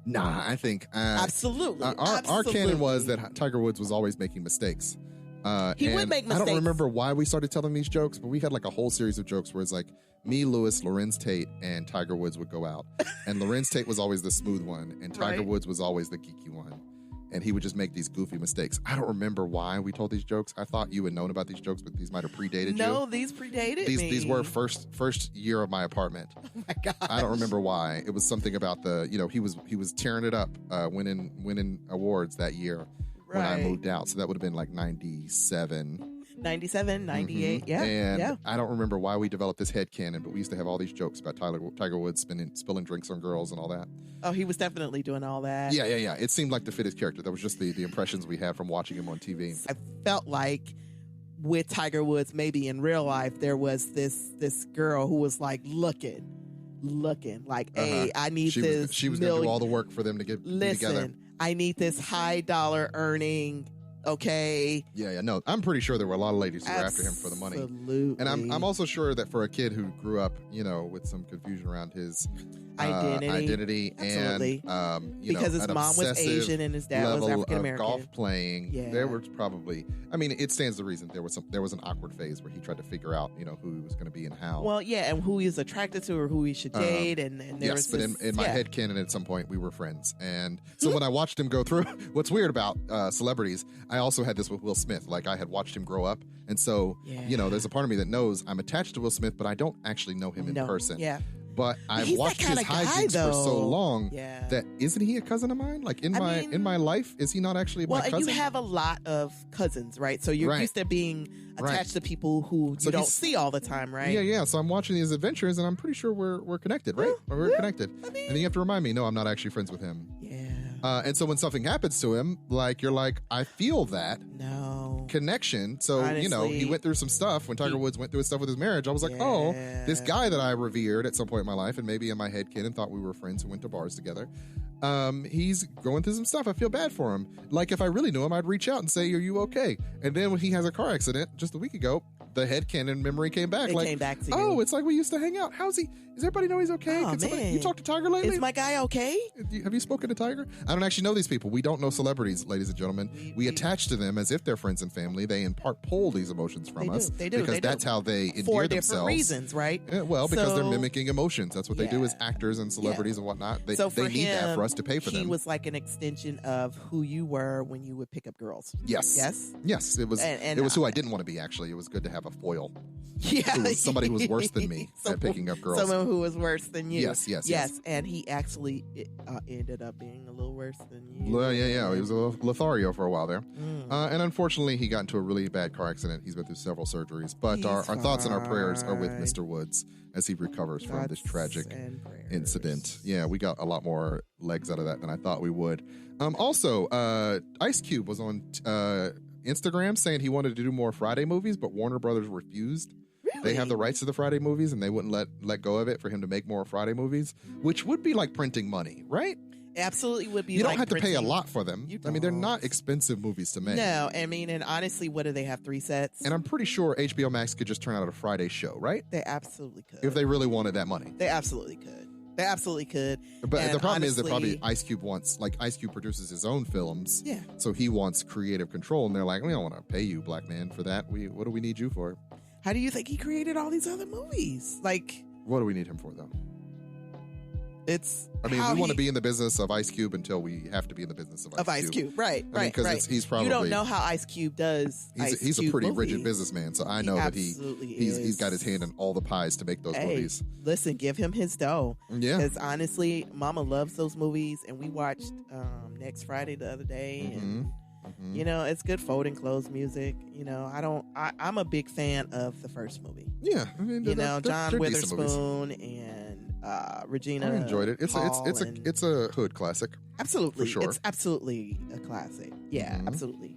Nah, I think
absolutely.
Our canon was that Tiger Woods was always making mistakes.
He would make mistakes.
I don't remember why we started telling these jokes, but we had like a whole series of jokes where it's like me, Lewis, Lorenz Tate, and Tiger Woods would go out, and Lorenz Tate was always the smooth one, and Tiger Woods was always the geeky one. And he would just make these goofy mistakes. I don't remember why we told these jokes. I thought you had known about these jokes, but these might have predated you.
No, these predated me.
These were first year of my apartment.
Oh my god!
I don't remember why. It was something about he was tearing it up, winning awards that year when I moved out. So that would have been like 97.
97, 98, yeah.
And I don't remember why we developed this headcanon, but we used to have all these jokes about Tiger Woods spilling drinks on girls and all that.
Oh, he was definitely doing all that.
Yeah. It seemed like to fit his character. That was just the impressions we had from watching him on TV.
I felt like with Tiger Woods, maybe in real life, there was this girl who was like looking like, hey, I need this.
She was going to do all the work for them to get together.
I need this high dollar earning. Okay.
Yeah. No, I'm pretty sure there were a lot of ladies who were after him for the money.
Absolutely.
And I'm also sure that for a kid who grew up, with some confusion around his identity
Absolutely.
and
because his mom was Asian and his dad was African American.
Golf playing, there was probably. I mean, it stands to reason there was an awkward phase where he tried to figure out, who he was going to be and how.
Well, yeah, and who he was attracted to or who he should date, and there was.
Yes, but in my head canon, at some point we were friends, and so when I watched him go through, what's weird about celebrities. I also had this with Will Smith. Like, I had watched him grow up. And so, there's a part of me that knows I'm attached to Will Smith, but I don't actually know him in person.
Yeah.
But I've watched his hijinks for so long that isn't he a cousin of mine? Like in my life, is he not actually my cousin?
Well, and you have a lot of cousins, right? So you're used to being attached to people who you don't see all the time, right?
Yeah. So I'm watching these adventures, and I'm pretty sure we're connected, right? We're connected. And then you have to remind me, no, I'm not actually friends with him.
Yeah.
And so when something happens to him, like you're like, I feel that connection. So
honestly,
he went through some stuff when Tiger Woods went through his stuff with his marriage. I was like, oh, this guy that I revered at some point in my life, and maybe in my head canon thought we were friends who went to bars together. He's going through some stuff. I feel bad for him. Like if I really knew him, I'd reach out and say, "Are you okay?" And then when he has a car accident just a week ago, the headcanon memory came back.
Came back to you.
Oh, it's like we used to hang out. How's he? Does everybody know he's okay?
Oh, man.
You talked to Tiger lately?
Is my guy okay?
Have you spoken to Tiger? I don't actually know these people. We don't know celebrities, ladies and gentlemen. We attach to them as if they're friends and family. They in part pull these emotions from us.
They do.
Because that's how they endear
for
themselves.
different reasons, right?
Because they're mimicking emotions. That's what they do as actors and celebrities and whatnot. They need that for us to pay for them.
He was like an extension of who you were when you would pick up girls.
Yes. It was. It was who I didn't want to be. Actually, it was good to have a foil.
Yeah,
somebody who was worse than me at picking up girls.
Someone who was worse than you.
Yes.
And he actually ended up being a little worse than you.
Well, yeah. He was a Lothario for a while there, and unfortunately, he got into a really bad car accident. He's been through several surgeries, but our thoughts and our prayers are with Mr. Woods as he recovers from this tragic incident. Yeah, we got a lot more legs out of that than I thought we would. Also, Ice Cube was on Instagram saying he wanted to do more Friday movies, but Warner Brothers refused.
Really?
They have the rights to the Friday movies, and they wouldn't let go of it for him to make more Friday movies, which would be like printing money, right?
Absolutely would be.
You don't have to pay a lot for them. I mean, they're
don't.
not expensive movies to make.
No, I mean, and honestly, what do they have? 3 sets?
And I'm pretty sure HBO Max could just turn out a Friday show, right?
They absolutely could.
If they really wanted that money.
They absolutely could.
But and the problem is that probably Ice Cube Ice Cube produces his own films.
Yeah.
So he wants creative control, and they're like, we don't want to pay you, black man, for that. What do we need you for?
How do you think he created all these other movies? Like,
what do we need him for, though? We want to be in the business of Ice Cube until we have to be in the business of Ice Cube.
Right.
Because he's probably,
you don't know how Ice Cube does.
He's a pretty
movies.
rigid businessman, so I know that he's got his hand in all the pies to make those movies.
Listen, give him his dough.
Yeah,
because honestly, Mama loves those movies, and we watched Next Friday the other day, and You know, it's good folding clothes music. You know, I'm a big fan of the first movie.
Yeah, I mean,
you know, John
they're decent movies.
Witherspoon and Regina.
I enjoyed it. It's a hood classic.
Absolutely,
for sure.
It's absolutely a classic. Yeah, absolutely.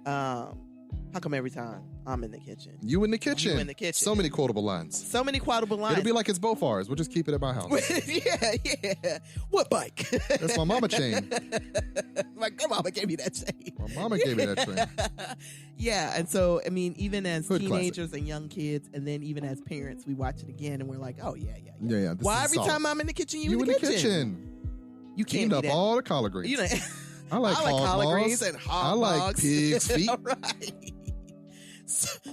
How come every time I'm in the kitchen?
You in the kitchen.
You in the kitchen.
So many quotable lines.
So many quotable lines.
It'll be like it's Beaufars. We'll just keep it at my house.
yeah. What bike?
That's my mama chain.
My grandmama gave me that chain.
My mama gave me that chain.
Yeah, and so, I mean, even as
Hood
teenagers and young kids, and then even as parents, we watch it again and we're like, oh, yeah.
Yeah.
Why every time I'm in the kitchen, you in the kitchen? You can't
eat
be
up
that.
all the collard greens.
You know,
I like
collard greens and hog
I like
dogs.
pig's feet.
Right.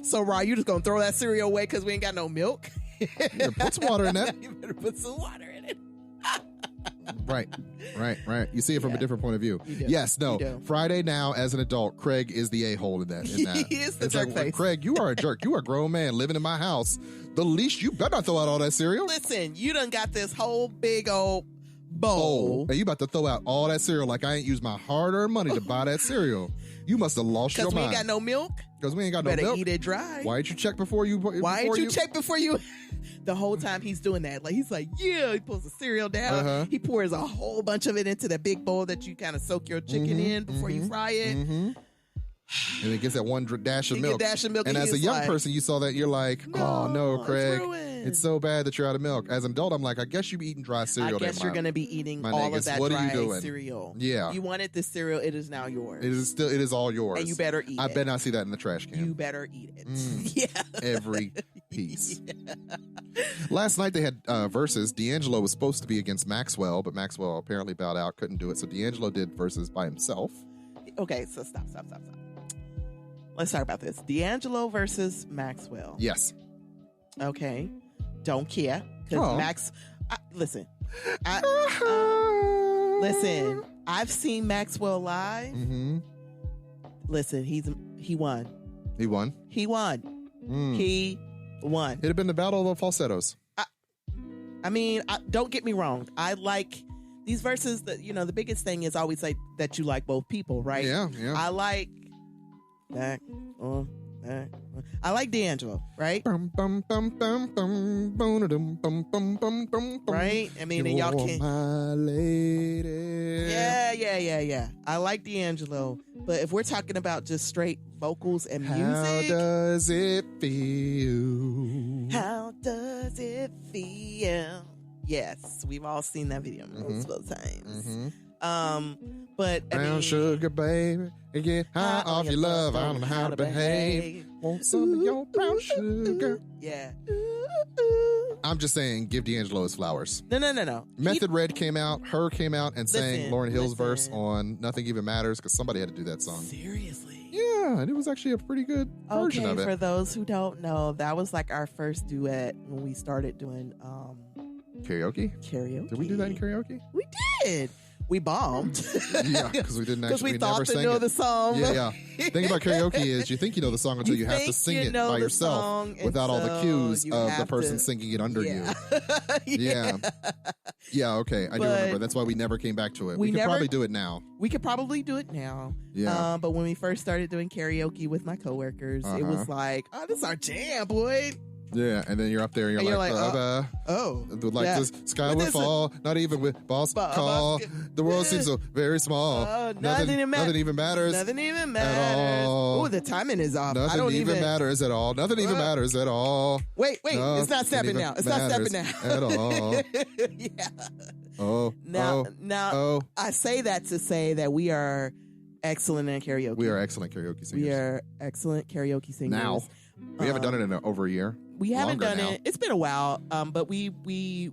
So, Ryan, you just gonna throw that cereal away because we ain't got no milk?
Yeah, put some water in that.
You better put some water in it.
Right. You see it from a different point of view.
You do.
Yes, no.
You do.
Friday now, as an adult, Craig is the a-hole in that.
He is the jerk face.
Craig, you are a jerk. You are a grown man living in my house. The least you better not throw out all that cereal.
Listen, you done got this whole big old bowl.
And you about to throw out all that cereal like I ain't used my hard-earned money to buy that cereal. You must have lost your mind.
Because we ain't got no milk?
Because we ain't got no
better
milk.
Eat it dry.
Why didn't you check before you...
Why didn't you check before you... The whole time he's doing that, like he's like, yeah, he pulls the cereal down. He pours a whole bunch of it into the big bowl that you kind of soak your chicken in before you fry it.
And it gets that one dash of milk. And as a young person, you saw that, you're like, oh no, Craig. It's so bad that you're out of milk. As an adult, I'm like, I guess you be eating dry cereal.
I guess you're going to be eating all of that dry cereal.
Yeah.
You wanted this cereal, it is now yours.
It is all yours.
And you better eat it.
I better not see that in the trash can.
You better eat it. Yeah.
Every piece. Last night they had verses. D'Angelo was supposed to be against Maxwell, but Maxwell apparently bowed out, couldn't do it. So D'Angelo did verses by himself.
Okay, so stop. Let's talk about this. D'Angelo versus Maxwell.
Yes.
Okay. Don't care. Because listen. Listen. I've seen Maxwell live. Listen, he won.
He won?
He won. He won.
It'd have been the battle of the falsettos.
I mean, don't get me wrong. I like these verses. That the biggest thing is always like that you like both people, right?
Yeah.
I like that. I like D'Angelo, right? Right? I mean, and y'all can.
My lady.
Yeah. I like D'Angelo, but if we're talking about just straight vocals and music,
how does it feel?
How does it feel? Yes, we've all seen that video multiple times. But
brown sugar, baby, and get high off your love. I don't know how to behave. Want some of your brown sugar?
Yeah.
I'm just saying, give D'Angelo his flowers.
No.
Method Red came out, sang Lauryn Hill's verse on Nothing Even Matters because somebody had to do that song.
Seriously?
Yeah, and it was actually a pretty good version of it.
For those who don't know, that was like our first duet when we started doing
karaoke.
Did
we do that in karaoke?
We did. We bombed.
Yeah, because we didn't actually.
Because we thought to know the song.
Yeah. The thing about karaoke is you think you know the song until you have to sing it by yourself without all the cues of the person singing it under you. Yeah, okay. I do remember. That's why we never came back to it. We could probably do it now.
We could probably do it now.
Yeah.
But when we first started doing karaoke with my coworkers, it was like, oh, this is our jam, boy.
Yeah, and then you're up there and you're like this sky would fall, not even with boss call. The world seems so very small. Nothing even matters.
Nothing even matters.
At all.
Oh, the timing is off.
Nothing even matters at all. Nothing even matters at all.
Wait. It's not stepping now. It's not stepping now.
At all.
Yeah. Now, I say that to say that we are excellent in karaoke.
We are excellent karaoke singers.
We are excellent karaoke singers.
Now, we haven't done it in over a year.
We haven't done it. It's been a while, but we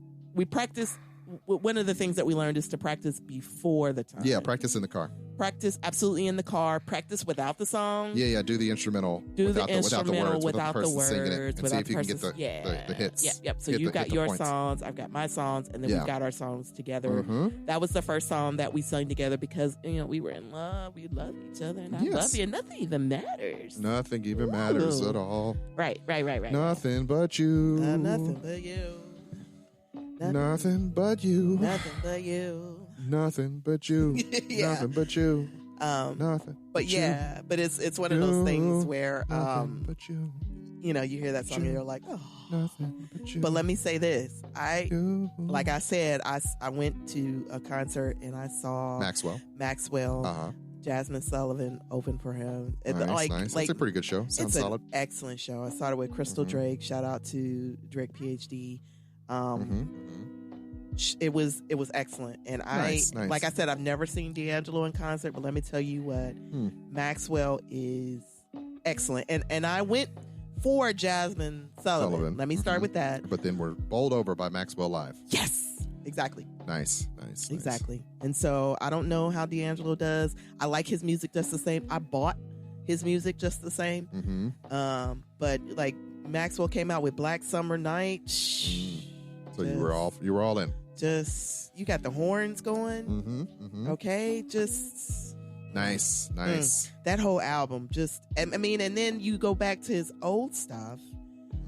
practice. One of the things that we learned is to practice before the time.
Yeah, practice in the car.
Practice absolutely in the car. Practice without the song.
Yeah. Do the instrumental.
Without the words.
Singing it, and see if you can get the hits.
Yep. So you got your songs, I've got my songs, and then we got our songs together. That was the first song that we sang together because we were in love. We love each other, and I love you. And nothing even matters.
Nothing even matters at all.
Right.
Nothing but you.
Nothing but you.
Nothing but you.
Nothing but you.
Nothing but you. Nothing but you. Nothing.
But yeah, but it's one of those things where
but you
hear that song and you're like, oh.
nothing but you.
But let me say this. Like I said, I went to a concert and I saw Maxwell. Jasmine Sullivan opened for him.
Nice. It's a pretty good show. Sounds solid.
An excellent show. I started with Crystal Drake. Shout out to Drake PhD. It was excellent. And
nice.
like I said, I've never seen D'Angelo in concert, but let me tell you what, Maxwell is excellent. And I went for Jasmine Sullivan. Let me start with that.
But then we're bowled over by Maxwell live.
Yes. Exactly.
Nice.
Exactly. And so I don't know how D'Angelo does. I like his music just the same. I bought his music just the same. But like Maxwell came out with Black Summer Night.
So you were all in.
Just you got the horns going. Okay. Just
nice.
That whole album and then you go back to his old stuff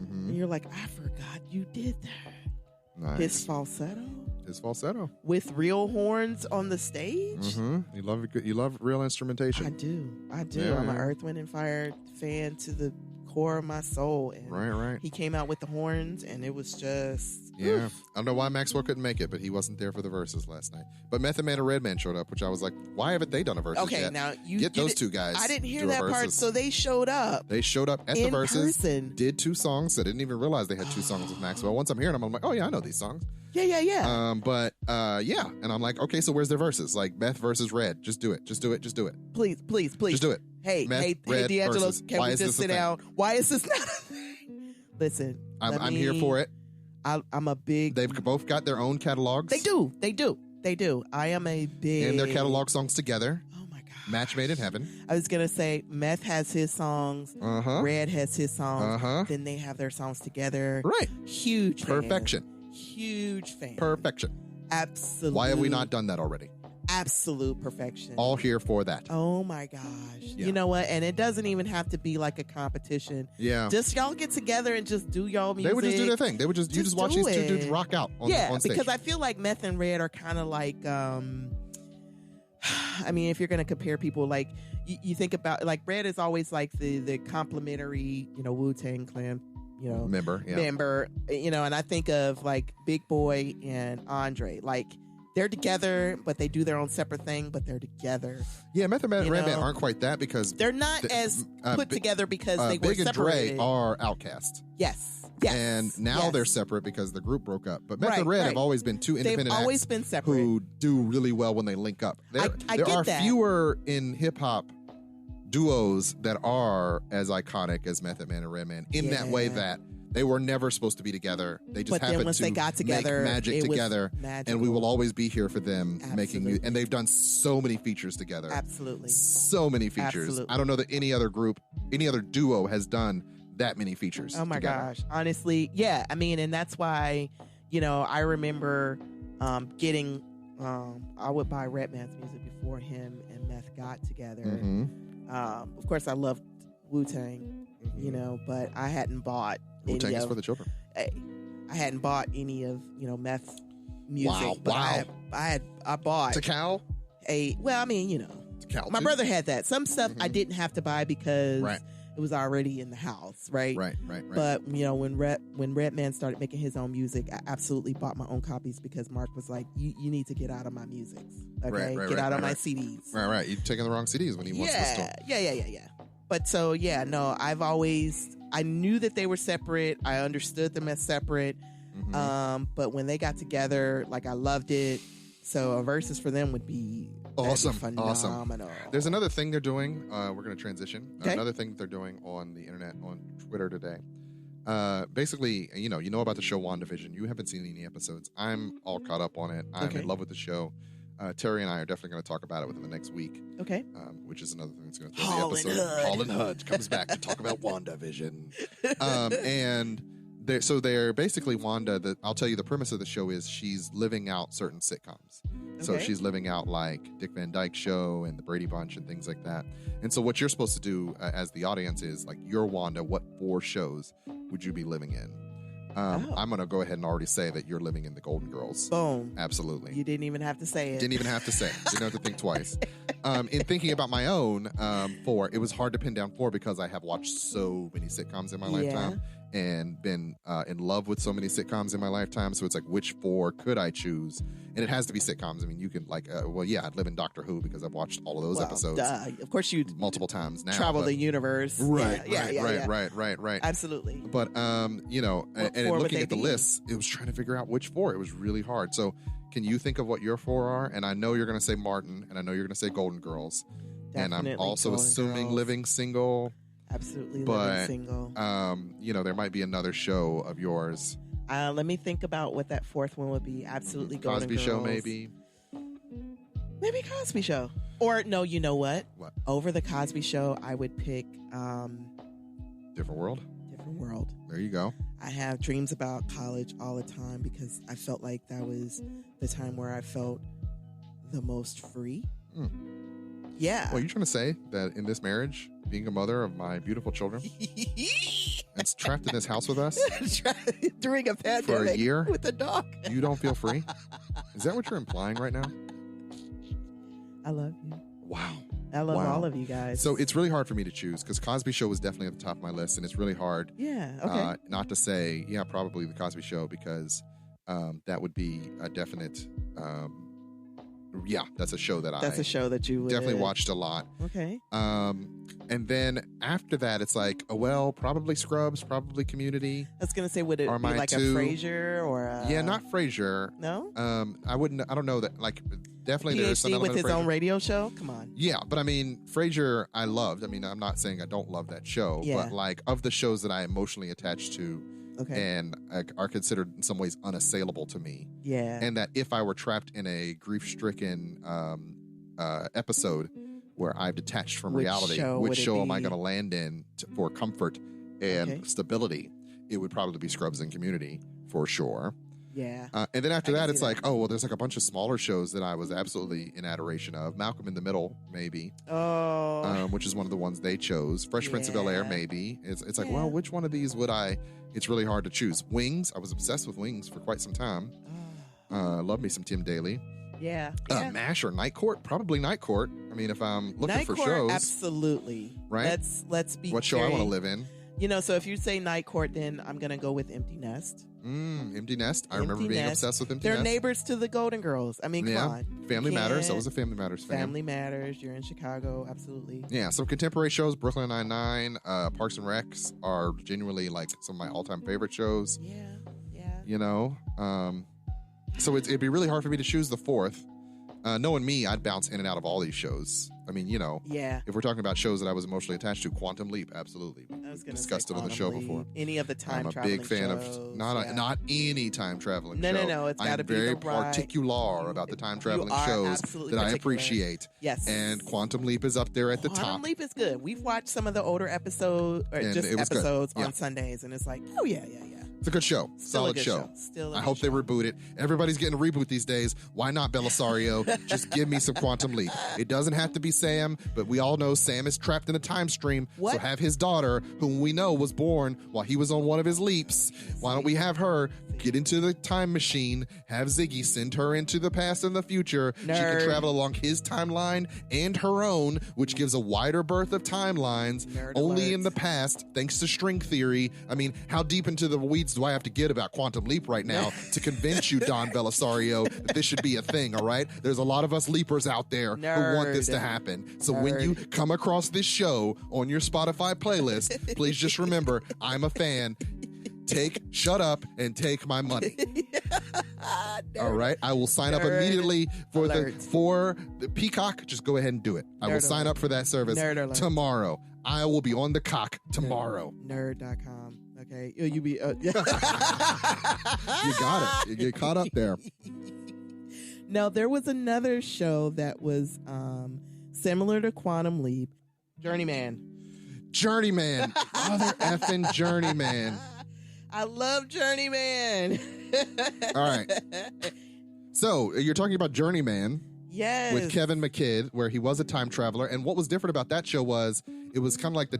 and you're like, I forgot you did that.
Nice.
His falsetto with real horns on the stage.
You love real instrumentation.
I do.
Yeah,
I'm an Earth, Wind and Fire fan to the core of my soul. And
right.
He came out with the horns, and it was just
I don't know why Maxwell couldn't make it, but he wasn't there for the verses last night. But Method Man and Redman showed up, which I was like, why haven't they done a verses yet?
Okay, now
get those two guys.
I didn't hear that part, so they showed up.
They showed up at the verses,
person.
Did 2 songs. I didn't even realize they had 2 songs with Maxwell. Once I'm hearing them, I'm like, oh yeah, I know these songs.
Yeah.
And I'm like, okay, so where's their verses? Like Meth versus Red. Just do it.
Please.
Just do it.
Hey, D'Angelo,
versus.
can we just sit down? Why is this not a thing? Listen,
I'm here for it.
I'm a big...
They've both got their own catalogs.
They do. I am a big...
And their catalog songs together.
Oh my God.
Match made in heaven.
I was going to say, Meth has his songs. Red has his songs. Then they have their songs together.
Right.
Huge fan.
Perfection.
Huge fan.
Perfection.
Absolute.
Why have we not done that already?
Absolute perfection.
All here for that.
Oh my gosh. Yeah. You know what? And it doesn't even have to be like a competition.
Yeah.
Just y'all get together and just do y'all music.
They would just do their thing. They would just watch these 2 dudes rock out on stage.
Because I feel like Meth and Red are kind of like if you're going to compare people, like you think about, like Red is always like the complimentary, Wu-Tang Clan, member, and I think of like Big Boy and Andre, like they're together, but they do their own separate thing, but they're together.
Yeah, Method Man and Redman aren't quite that because
they're not as put together because they were
Big
separated.
and Dre are outcast.
Yes.
And now they're separate because the group broke up. But Meth and Red have always been 2 independent acts.
They've always been separate.
Who do really well when they link up. There are fewer in hip hop duos that are as iconic as Method Man and Redman in that way that they were never supposed to be together. They just happened to make magic together. And we will always be here for them making music. And they've done so many features together.
Absolutely.
So many features. Absolutely. I don't know that any other duo has done that many features.
Oh my
together.
gosh. Honestly, yeah. And that's why, I remember getting, I would buy Redman's music before him and Meth got together. Of course, I loved Wu-Tang, but I hadn't bought
Wu-Tang is for the children.
I hadn't bought any of, Meth's music.
Wow.
I bought
Tikal?
My brother had that. Some stuff I didn't have to buy because it was already in the house, right?
Right.
But when Redman started making his own music, I absolutely bought my own copies because Mark was like, "You need to get out of my music, okay? Get out of my CDs."
Right. You're taking the wrong CDs when he wants to store.
Yeah. But so I knew that they were separate. I understood them as separate. But when they got together, like I loved it. So a versus for them would be phenomenal.
Awesome. There's another thing they're doing. We're going to transition.
Okay.
Another thing that they're doing on the internet, on Twitter today. Basically, you know about the show WandaVision. You haven't seen any episodes. I'm all caught up on it. I'm in love with the show. Terry and I are definitely going to talk about it within the next week.
Okay.
Which is another thing that's going to throw the episode. Hall and Hud comes back to talk about WandaVision. And they're basically Wanda. I'll tell you the premise of the show is she's living out certain sitcoms. So she's living out like Dick Van Dyke Show and the Brady Bunch and things like that. And so what you're supposed to do as the audience is like, you're Wanda. What 4 shows would you be living in? I'm going to go ahead and already say that you're living in the Golden Girls.
Boom.
Absolutely.
You didn't even have to say it.
Didn't even have to say it. Didn't have to think twice. In thinking about my own 4, it was hard to pin down 4 because I have watched so many sitcoms in my lifetime and been in love with so many sitcoms in my lifetime. So it's like, which 4 could I choose? And it has to be sitcoms. I mean, you can I'd live in Doctor Who because I've watched all of those episodes.
Of course, you
multiple times now.
Travel the universe.
Right.
Absolutely.
But and looking at the lists, it was trying to figure out which 4. It was really hard. So can you think of what your 4 are? And I know you're going to say Martin, and I know you're going to say Golden Girls.
Definitely.
And I'm also assuming
Girls.
Living Single.
Absolutely
Living
Single.
There might be another show of yours.
Let me think about what that 4th one would be. Absolutely Golden
Cosby
Girls.
Show, maybe.
Maybe Cosby Show. Or, no, you know what?
What?
Over the Cosby Show, I would pick...
Different World?
Different World.
There you go.
I have dreams about college all the time because I felt like that was the time where I felt the most free. Yeah.
Well, you're trying to say that in this marriage, being a mother of my beautiful children, and trapped in this house with us
during a pandemic
for a year
with a dog,
you don't feel free? Is that what you're implying right now?
I love you.
Wow.
I love all of you guys.
So it's really hard for me to choose because Cosby Show was definitely at the top of my list, and it's really hard.
Yeah. Okay.
Not to say, probably the Cosby Show because that would be a definite. That's a show
that's a show that you would
definitely watched a lot.
Okay.
And then after that, it's like, probably Scrubs, probably Community.
I was gonna say, would it be like a Frasier or a...
not Frasier.
No.
I wouldn't. I don't know that. Like, definitely there's some
PhD
element
with his
of Frasier.
own radio show. Come on.
Yeah, but I mean, Frasier, I loved. I mean, I'm not saying I don't love that show, but like of the shows that I emotionally attached to.
Okay.
And are considered in some ways unassailable to me. Yeah. And that if I were trapped in a grief-stricken episode where I've detached from reality, which show am I going to land in for comfort and stability? It would probably be Scrubs and Community for sure.
Yeah.
And then after that, it's like, there's like a bunch of smaller shows that I was absolutely in adoration of. Malcolm in the Middle, maybe. Which is one of the ones they chose. Fresh Prince of Bel-Air, maybe. It's like, well, which one of these would I... It's really hard to choose. Wings. I was obsessed with Wings for quite some time. Love me some Tim Daly.
Yeah.
MASH or Night Court? Probably Night Court. I mean, if I'm looking
Night
for
Court,
shows.
Absolutely.
Right?
Let's be
what show I want to live in.
So if you say Night Court, then I'm going to go with Empty Nest.
Empty Nest. I remember being obsessed with Empty Nest.
They're neighbors to the Golden Girls. I mean, come on.
Family Matters. That was a Family Matters fan.
Family Matters. You're in Chicago. Absolutely.
Yeah. Some contemporary shows. Brooklyn Nine-Nine, Parks and Recs are genuinely like some of my all-time favorite shows.
Yeah.
So it'd be really hard for me to choose the 4th. Knowing me, I'd bounce in and out of all these shows. I mean, if we're talking about shows that I was emotionally attached to, Quantum Leap, absolutely.
I was going to
discussed it on the show before.
Any of the time traveling shows.
I'm a big fan of not any time traveling show.
No. It's got to be the
I'm very particular about the time traveling shows that I appreciate.
Yes.
And Quantum Leap is up there at the top.
Quantum Leap is good. We've watched some of the older episodes on Sundays, and it's like, yeah.
It's a good show. Solid show. I hope they reboot it. Everybody's getting a reboot these days. Why not Belisario? Just give me some Quantum Leap. It doesn't have to be Sam, but we all know Sam is trapped in a time stream.
What?
So have his daughter, whom we know was born while he was on one of his leaps. Why don't we have her get into the time machine, have Ziggy send her into the past and the future. Nerd. She can travel along his timeline and her own, which gives a wider berth of timelines.
Nerd
only
alert.
in the past, thanks to string theory. I mean, how deep into the weeds do I have to get about Quantum Leap right now to convince you, Don Belisario, that this should be a thing, all right? There's a lot of us leapers out there who want this to happen. So when you come across this show on your Spotify playlist, please just remember, I'm a fan. Shut up and take my money. All right. I will sign up immediately for the Peacock. Just go ahead and do it. I will sign up for that service tomorrow. I will be on the cock tomorrow.
Nerd.com. Okay. You be.
You got it. You get caught up there.
Now, there was another show that was similar to Quantum Leap. Journeyman.
Other effing Journeyman.
I love Journeyman.
All right. So you're talking about Journeyman.
Yes.
With Kevin McKidd, where he was a time traveler. And what was different about that show was it was kind of like the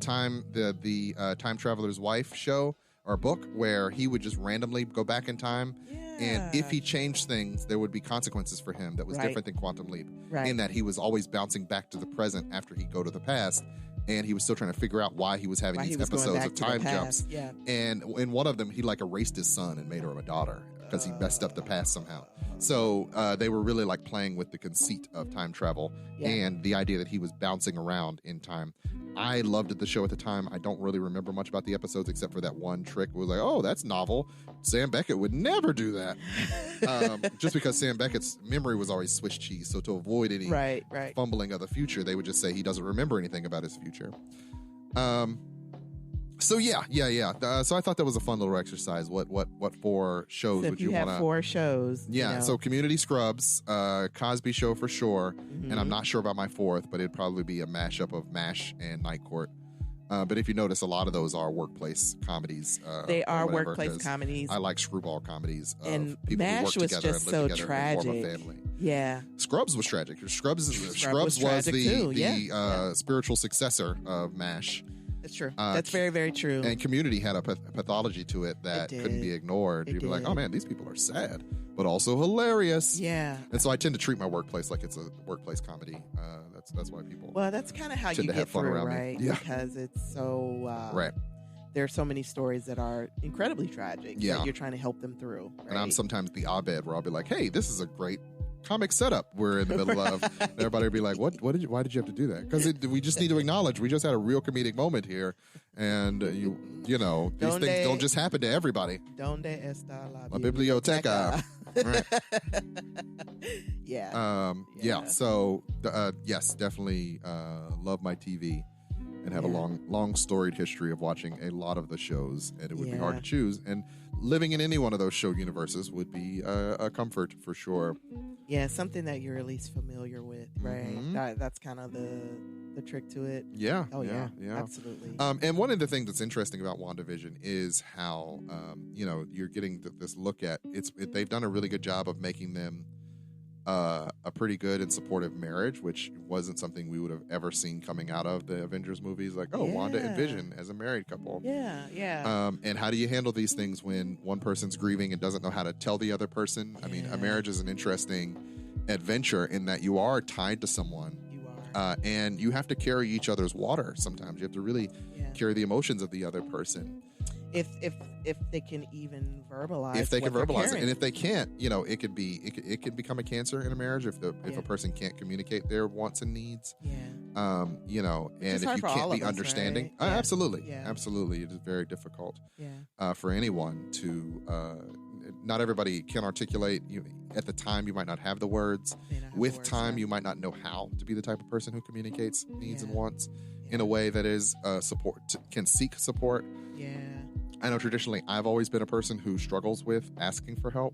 Time Traveler's Wife show, or a book where he would just randomly go back in time. And if he changed things, there would be consequences for him that was different than Quantum Leap. In that he was always bouncing back to the present after he'd go to the past. And he was still trying to figure out why he was having these episodes of time jumps.
Yeah.
And in one of them, he like erased his son and made her a daughter because he messed up the past somehow. So they were really like playing with the conceit of time travel and the idea that he was bouncing around in time. I loved the show at the time. I don't really remember much about the episodes except for that one trick. It was like, oh, that's novel. Sam Beckett would never do that. Just because Sam Beckett's memory was always Swiss cheese. So to avoid any fumbling of the future, they would just say he doesn't remember anything about his future. So I thought that was a fun little exercise. What 4 shows
so
would you want to?
4 shows.
Yeah. So Community, Scrubs, Cosby Show for sure, and I'm not sure about my 4th, but it'd probably be a mashup of MASH and Night Court. But if you notice, a lot of those are workplace comedies.
They are workplace comedies.
I like screwball comedies.
And
people
MASH
who work
was
together
just
and
so
live together
tragic.
and form a family.
Yeah.
Scrubs was tragic. Scrubs was
tragic too.
the spiritual successor of MASH.
That's true. That's very, very true.
And Community had a pathology to it that couldn't be ignored. You'd be like, oh man, these people are sad, but also hilarious.
Yeah.
And so I tend to treat my workplace like it's a workplace comedy. That's why people.
Well, that's kind of how you get through, right?
Yeah.
Because it's so.
Right.
There are so many stories that are incredibly tragic.
Yeah.
That you're trying to help them through. Right?
And I'm sometimes the Abed where I'll be like, hey, this is a great comic setup we're in the middle of. And everybody will be like, why did you have to do that? Because we just need to acknowledge we just had a real comedic moment here, and you know these things don't just happen to everybody.
Donde está la
biblioteca?
Right.
Yeah. So yes, definitely love my TV and have a long storied history of watching a lot of the shows, and it would be hard to choose. And living in any one of those show universes would be a comfort for sure.
Yeah, something that you're at least familiar with, right?
Mm-hmm.
That's kind of the trick to it.
Yeah.
Oh yeah. Absolutely.
And one of the things that's interesting about WandaVision is how you're getting this look at they've done a really good job of making them a pretty good and supportive marriage, which wasn't something we would have ever seen coming out of the Avengers movies. Like, Wanda and Vision as a married couple.
Yeah.
And how do you handle these things when one person's grieving and doesn't know how to tell the other person? I mean, a marriage is an interesting adventure in that you are tied to someone.
You are.
And you have to carry each other's water sometimes. You have to really carry the emotions of the other person.
If they can even verbalize,
if they can verbalize it, and if they can't, it could become a cancer in a marriage if a person can't communicate their wants and needs. And if you can't be understanding,
right?
Absolutely, it is very difficult. For anyone to. Not everybody can articulate. At the time, you might not have the words. With time, you might not know how to be the type of person who communicates needs and wants in a way that is can seek support. I know traditionally I've always been a person who struggles with asking for help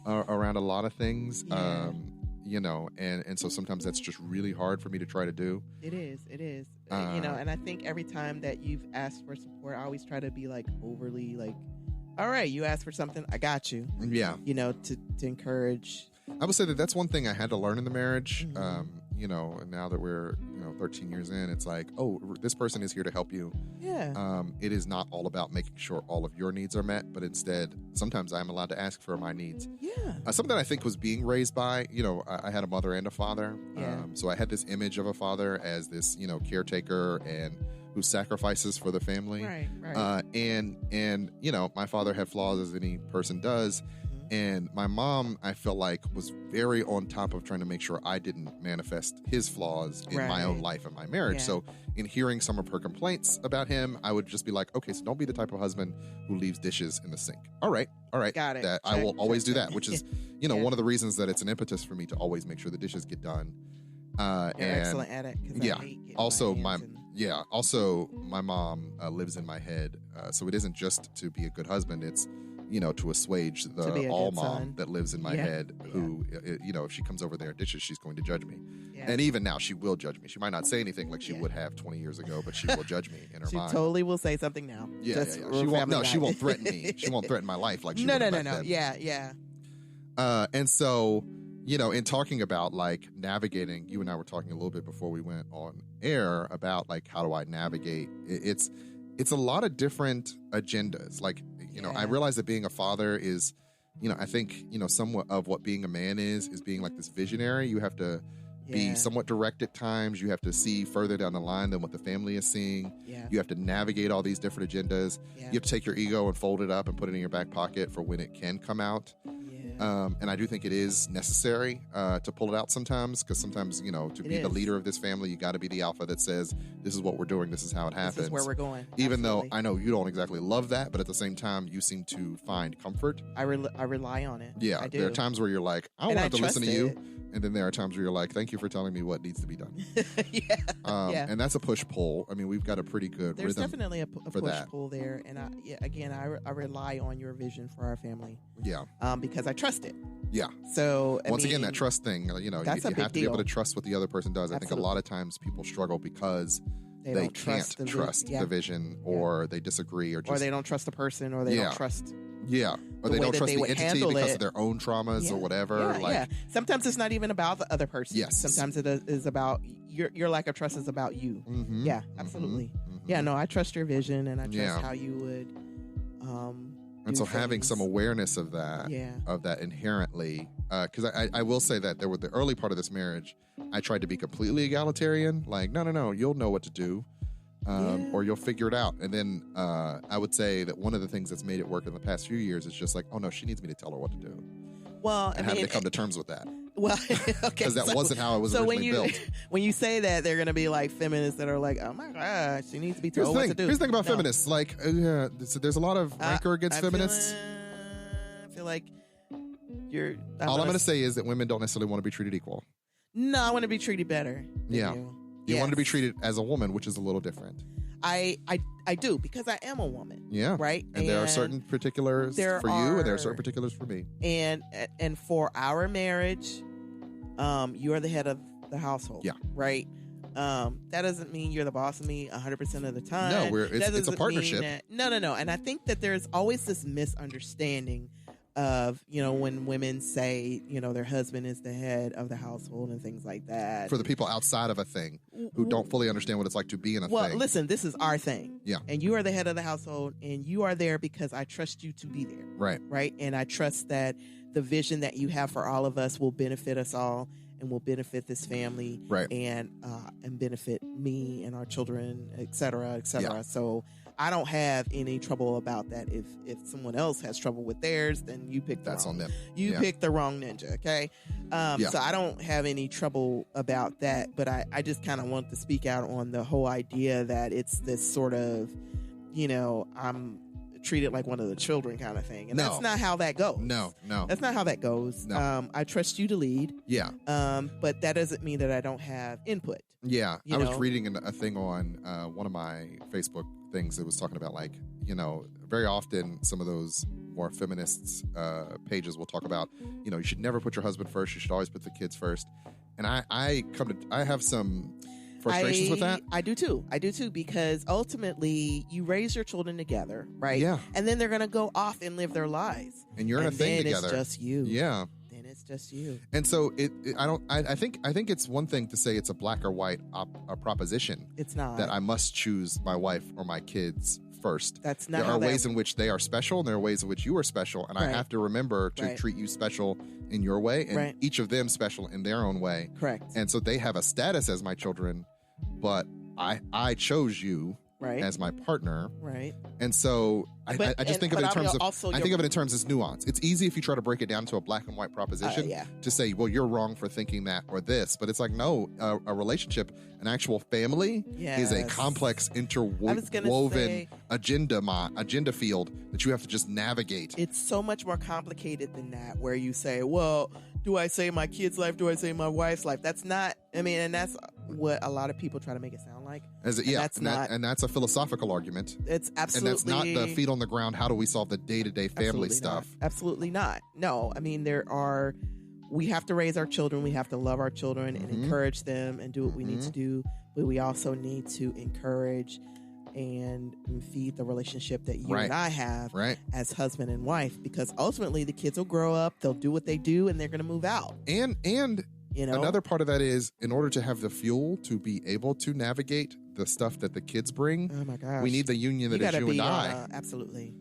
around a lot of things. And so sometimes that's just really hard for me to try to do.
It is. And I think every time that you've asked for support, I always try to be like overly like, all right, you asked for something, I got you.
Yeah.
To encourage. I
would say that's one thing I had to learn in the marriage. And now that we're 13 years in, it's like, this person is here to help you. It is not all about making sure all of your needs are met, but instead sometimes I'm allowed to ask for my needs. Something I think was being raised by, I had a mother and a father. So I had this image of a father as this caretaker and who sacrifices for the family.
Right.
And my father had flaws as any person does. And my mom, I felt like, was very on top of trying to make sure I didn't manifest his flaws in my own life and my marriage. So in hearing some of her complaints about him, I would just be like, okay, so don't be the type of husband who leaves dishes in the sink. All right.
Got it.
I will always do that, which is, one of the reasons that it's an impetus for me to always make sure the dishes get done.
You're excellent at it.
Also, my mom lives in my head. So it isn't just to be a good husband. It's, to assuage the all mom
son
that lives in my head who, if she comes over there and dishes, she's going to judge me. And even now she will judge me. She might not say anything like she would have 20 years ago, but she will judge me in her mind.
She totally will say something now.
She won't threaten me. She won't threaten my life like she would back then.
Yeah.
And so, in talking about like navigating, you and I were talking a little bit before we went on air about like how do I navigate? it's a lot of different agendas. Like, you know, I realize that being a father is, you know, I think, you know, somewhat of what being a man is being like this visionary. You have to be somewhat direct at times. You have to see further down the line than what the family is seeing. You have to navigate all these different agendas. You have to take your ego and fold it up and put it in your back pocket for when it can come out. And I do think it is necessary to pull it out sometimes, because sometimes, you know, to be the leader of this family, you got to be the alpha that says, this is what we're doing, this is how it happens.
This is where we're going.
Even though I know you don't exactly love that, but at the same time, you seem to find comfort.
I rely on it.
Yeah,
I do.
there are times where you're like, I don't have to listen to you. And then there are times where you're like, thank you for telling me what needs to be done. And that's a push-pull. I mean, we've got a pretty good
There's
rhythm
definitely a push-pull there. And I rely on your vision for our family. Because I trust it. So
once again, that trust thing, you know, you have to be able to trust what the other person does. I think a lot of times people struggle because they can't trust the vision, or they disagree, or they
don't trust the person, or they don't trust.
Or they don't trust the entity because of their own traumas or whatever.
Sometimes it's not even about the other person. Sometimes it is about your lack of trust is about you. Absolutely. No, I trust your vision, and I trust how you would.
And so having some awareness of that, inherently, because I will say that there was the early part of this marriage, I tried to be completely egalitarian. Like, no, you'll know what to do. Or you'll figure it out. And then I would say that one of the things that's made it work in the past few years is just like, oh no, she needs me to tell her what to do.
Well,
and having to come to terms with that.
Well, okay,
because that wasn't how it was originally built.
When you say that, they're going to be like feminists that are like, oh my gosh, she needs to be told what to do.
Here's the thing about feminists. Like, there's a lot of rancor against feminists.
I feel like
all I'm going to say is that women don't necessarily want to be treated equal.
No, I want to be treated better.
You want to be treated as a woman, which is a little different.
I do, because I am a woman.
Yeah.
Right?
And there are certain particulars for you, and there are certain particulars for me.
And for our marriage, you are the head of the household. Yeah. Right? That doesn't mean you're the boss of me 100% of the time.
No, it's a partnership.
No. And I think that there's always this misunderstanding of, you know, when women say, you know, their husband is the head of the household and things like that.
For the people outside of a thing who don't fully understand what it's like to be in a thing.
Well, listen, this is our thing.
Yeah.
And you are the head of the household, and you are there because I trust you to be there.
Right.
Right. And I trust that the vision that you have for all of us will benefit us all, and will benefit this family.
Right.
And benefit me and our children, et cetera, et cetera.
Yeah.
So I don't have any trouble about that. If someone else has trouble with theirs, then you pick
on them.
You picked the wrong ninja, okay? So I don't have any trouble about that, but I just kind of want to speak out on the whole idea that it's this sort of, you know, I'm treated like one of the children kind of thing. And that's not how that goes. No. That's not how that goes. No. I trust you to lead.
Yeah.
But that doesn't mean that I don't have input.
Yeah. I was reading a thing on one of my Facebook things that was talking about, like, you know, very often some of those more feminists pages will talk about, you know, you should never put your husband first. You should always put the kids first. And I have some frustrations with that.
I do too, because ultimately you raise your children together, right?
Yeah.
And then they're going to go off and live their lives.
And you're in a thing together.
It's just you.
Yeah.
Then it's just you.
And so I think it's one thing to say it's a black or white proposition.
It's not.
That I must choose my wife or my kids first.
That's not.
There are ways in which they are special, and there are ways in which you are special, and I have to remember to treat you special in your way, and each of them special in their own way.
Correct.
And so they have a status as my children, but I chose you as my partner.
Right.
And so I just think of it in terms of I think of it in terms as nuance. It's easy if you try to break it down to a black and white proposition to say, well, you're wrong for thinking that or this. But it's like, no, a relationship, an actual family is a complex interwoven agenda field that you have to just navigate.
It's so much more complicated than that, where you say, well, do I say my kid's life? Do I say my wife's life? That's not, I mean, and that's what a lot of people try to make it sound like.
And that's a philosophical argument.
It's absolutely.
And that's not the feet on the ground, how do we solve the day-to-day family stuff?
Absolutely not. No, I mean, we have to raise our children. We have to love our children and encourage them and do what we need to do. But we also need to encourage and feed the relationship that you and I have as husband and wife, because ultimately the kids will grow up, they'll do what they do, and they're going to move out.
And you know, another part of that is, in order to have the fuel to be able to navigate the stuff that the kids bring.
Oh my gosh.
We need the union that is you and I.
Absolutely.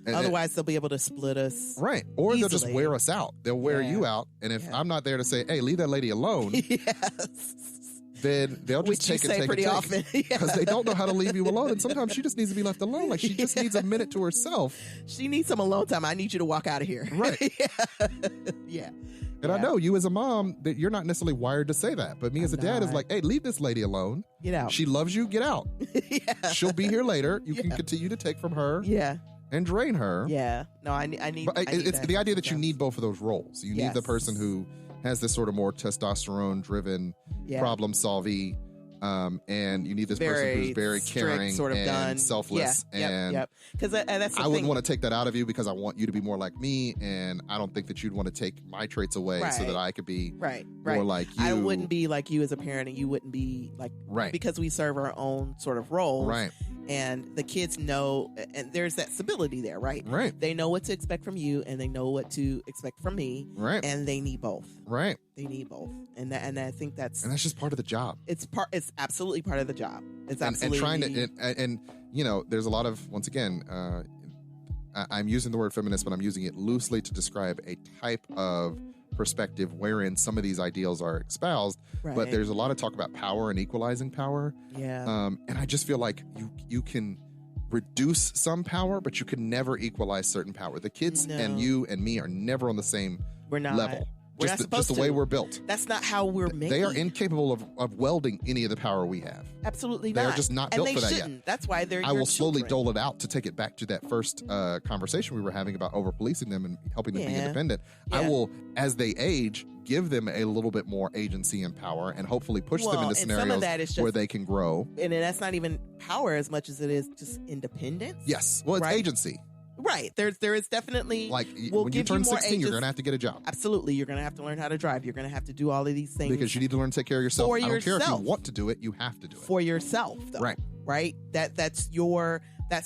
And
otherwise, they'll be able to split us.
Right. Or
easily.
they'll just wear us out. They'll wear you out. And if I'm not there to say, hey, leave that lady alone.
Yes.
Then they'll just take it
pretty often.
Because they don't know how to leave you alone. And sometimes she just needs to be left alone. Like she just needs a minute to herself.
She needs some alone time. I need you to walk out of here.
Right.
Yeah.
And I know you as a mom that you're not necessarily wired to say that. But me as a dad is like, hey, leave this lady alone.
Get out.
She loves you. Get out.
Yeah.
She'll be here later. You can continue to take from her.
Yeah.
And drain her.
Yeah. No, I need.
But it's the idea that you need both of those roles. You need the person who has this sort of more testosterone-driven, problem-solving, and you need this person who's very caring
sort of
and selfless. And
because that's the
I wouldn't want to take that out of you because I want you to be more like me, and I don't think that you'd want to take my traits away so that I could be more like you.
I wouldn't be like you as a parent, and you wouldn't be like because we serve our own sort of roles,
right?
And the kids know, and there's that stability there, right?
Right.
They know what to expect from you, and they know what to expect from me,
right?
And they need both,
right?
They need both, and I think that's
just part of the job.
It's absolutely part of the job. It's absolutely
and trying to and you know, there's a lot of once again, I'm using the word feminist, but I'm using it loosely to describe a type of perspective wherein some of these ideals are espoused, but there's a lot of talk about power and equalizing power.
Yeah.
And I just feel like you can reduce some power, but you can never equalize certain power. The kids and you and me are never on the same level. Just the way we're built.
That's not how we're made.
They are incapable of welding any of the power we have.
Absolutely not.
They're just not built for that yet.
That's why they're
I will slowly dole it out to take it back to that first conversation we were having about over-policing them and helping them be independent. I will, as they age, give them a little bit more agency and power and hopefully push them into scenarios where they can grow.
And that's not even power as much as it is just independence.
Yes. Well, it's agency.
Right. There is definitely
like when you turn 16, you're going to have to get a job.
Absolutely. You're going to have to learn how to drive. You're going to have to do all of these things.
Because you need to learn to take care of yourself. I don't care if you want to do it, you have to do it.
For yourself, though.
Right.
Right? That's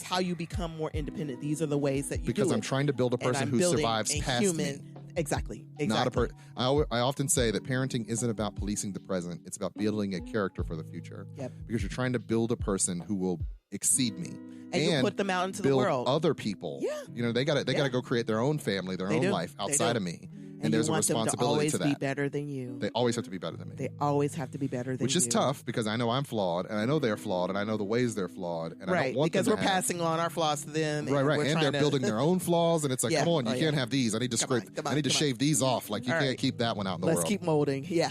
how you become more independent. These are the ways that you do it.
Because I'm trying to build a person who survives past me.
Exactly.
Not I often say that parenting isn't about policing the present. It's about building a character for the future.
Yep.
Because you're trying to build a person who will exceed me.
And you put them out into the world.
Other people.
Yeah.
You know, they got to go create their own family, their own life outside of me. And there's a responsibility to that.
They always be better than you.
They always have to be better than me.
They always have to be better than you.
Which is tough because I know I'm flawed and I know they're flawed and I know the ways they're flawed. And I don't want
because we're passing on our flaws to them.
Right. And they're building their own flaws. And it's like, come on, you can't have these. I need to I need to shave these off. Like you can't keep that one out in the world.
Let's keep molding. Yeah.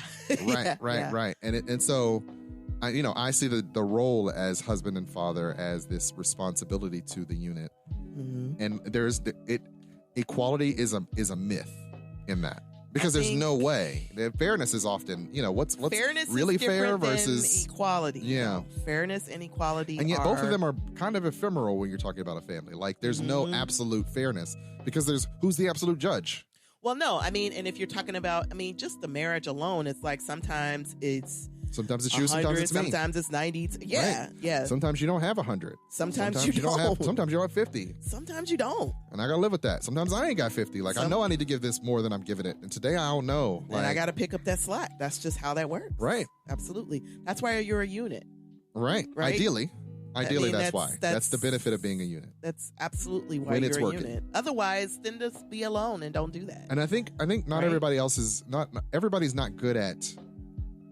Right. And so I see the role as husband and father as this responsibility to the unit, and there's equality is a myth in that because there's no way. Fairness is often what's
fairness
really
is
fair versus
equality.
Yeah,
fairness and equality,
and yet both of them are kind of ephemeral when you're talking about a family. Like there's no absolute fairness because who's the absolute judge?
Well, no, I mean, and if you're talking about, just the marriage alone, it's like sometimes it's
you, sometimes it's me.
Sometimes it's 90. Yeah.
Sometimes you don't have 100.
Sometimes you don't.
Sometimes you don't have 50.
Sometimes you don't.
And I gotta live with that. Sometimes I ain't got 50. Like I know I need to give this more than I'm giving it. And today I don't know.
And I gotta pick up that slack. That's just how that works.
Right.
Absolutely. That's why you're a unit.
Right. Ideally, that's why. That's the benefit of being a unit.
That's absolutely why you're a unit. Otherwise, then just be alone and don't do that.
And I think not everybody else is everybody's not good at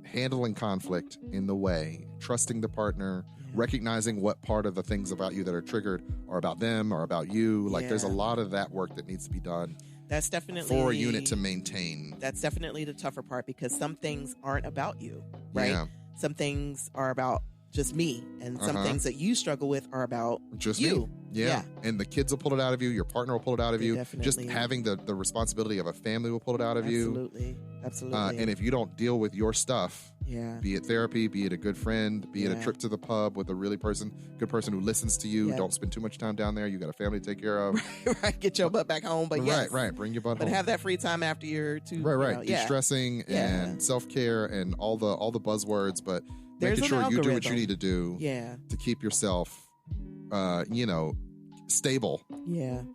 handling conflict in the way, trusting the partner, recognizing what part of the things about you that are triggered are about them or about you. Like there's a lot of that work that needs to be done.
That's definitely
for a unit to maintain.
That's definitely the tougher part because some things aren't about you, right?
Yeah.
Some things are about just me, and some things that you struggle with are about
just
you.
Me. Yeah. And the kids will pull it out of you. Your partner will pull it out of you.
Definitely.
Just having the responsibility of a family will pull it out of you.
Absolutely.
And if you don't deal with your stuff, be it therapy, be it a good friend, be it a trip to the pub with a really good person who listens to you, don't spend too much time down there. You got a family to take care of.
Right. Get your butt back home. But
right. Bring your butt home.
But have that free time after you're too.
Right. De-stressing and self-care and all the buzzwords, but making sure you do what you need to do to keep yourself, stable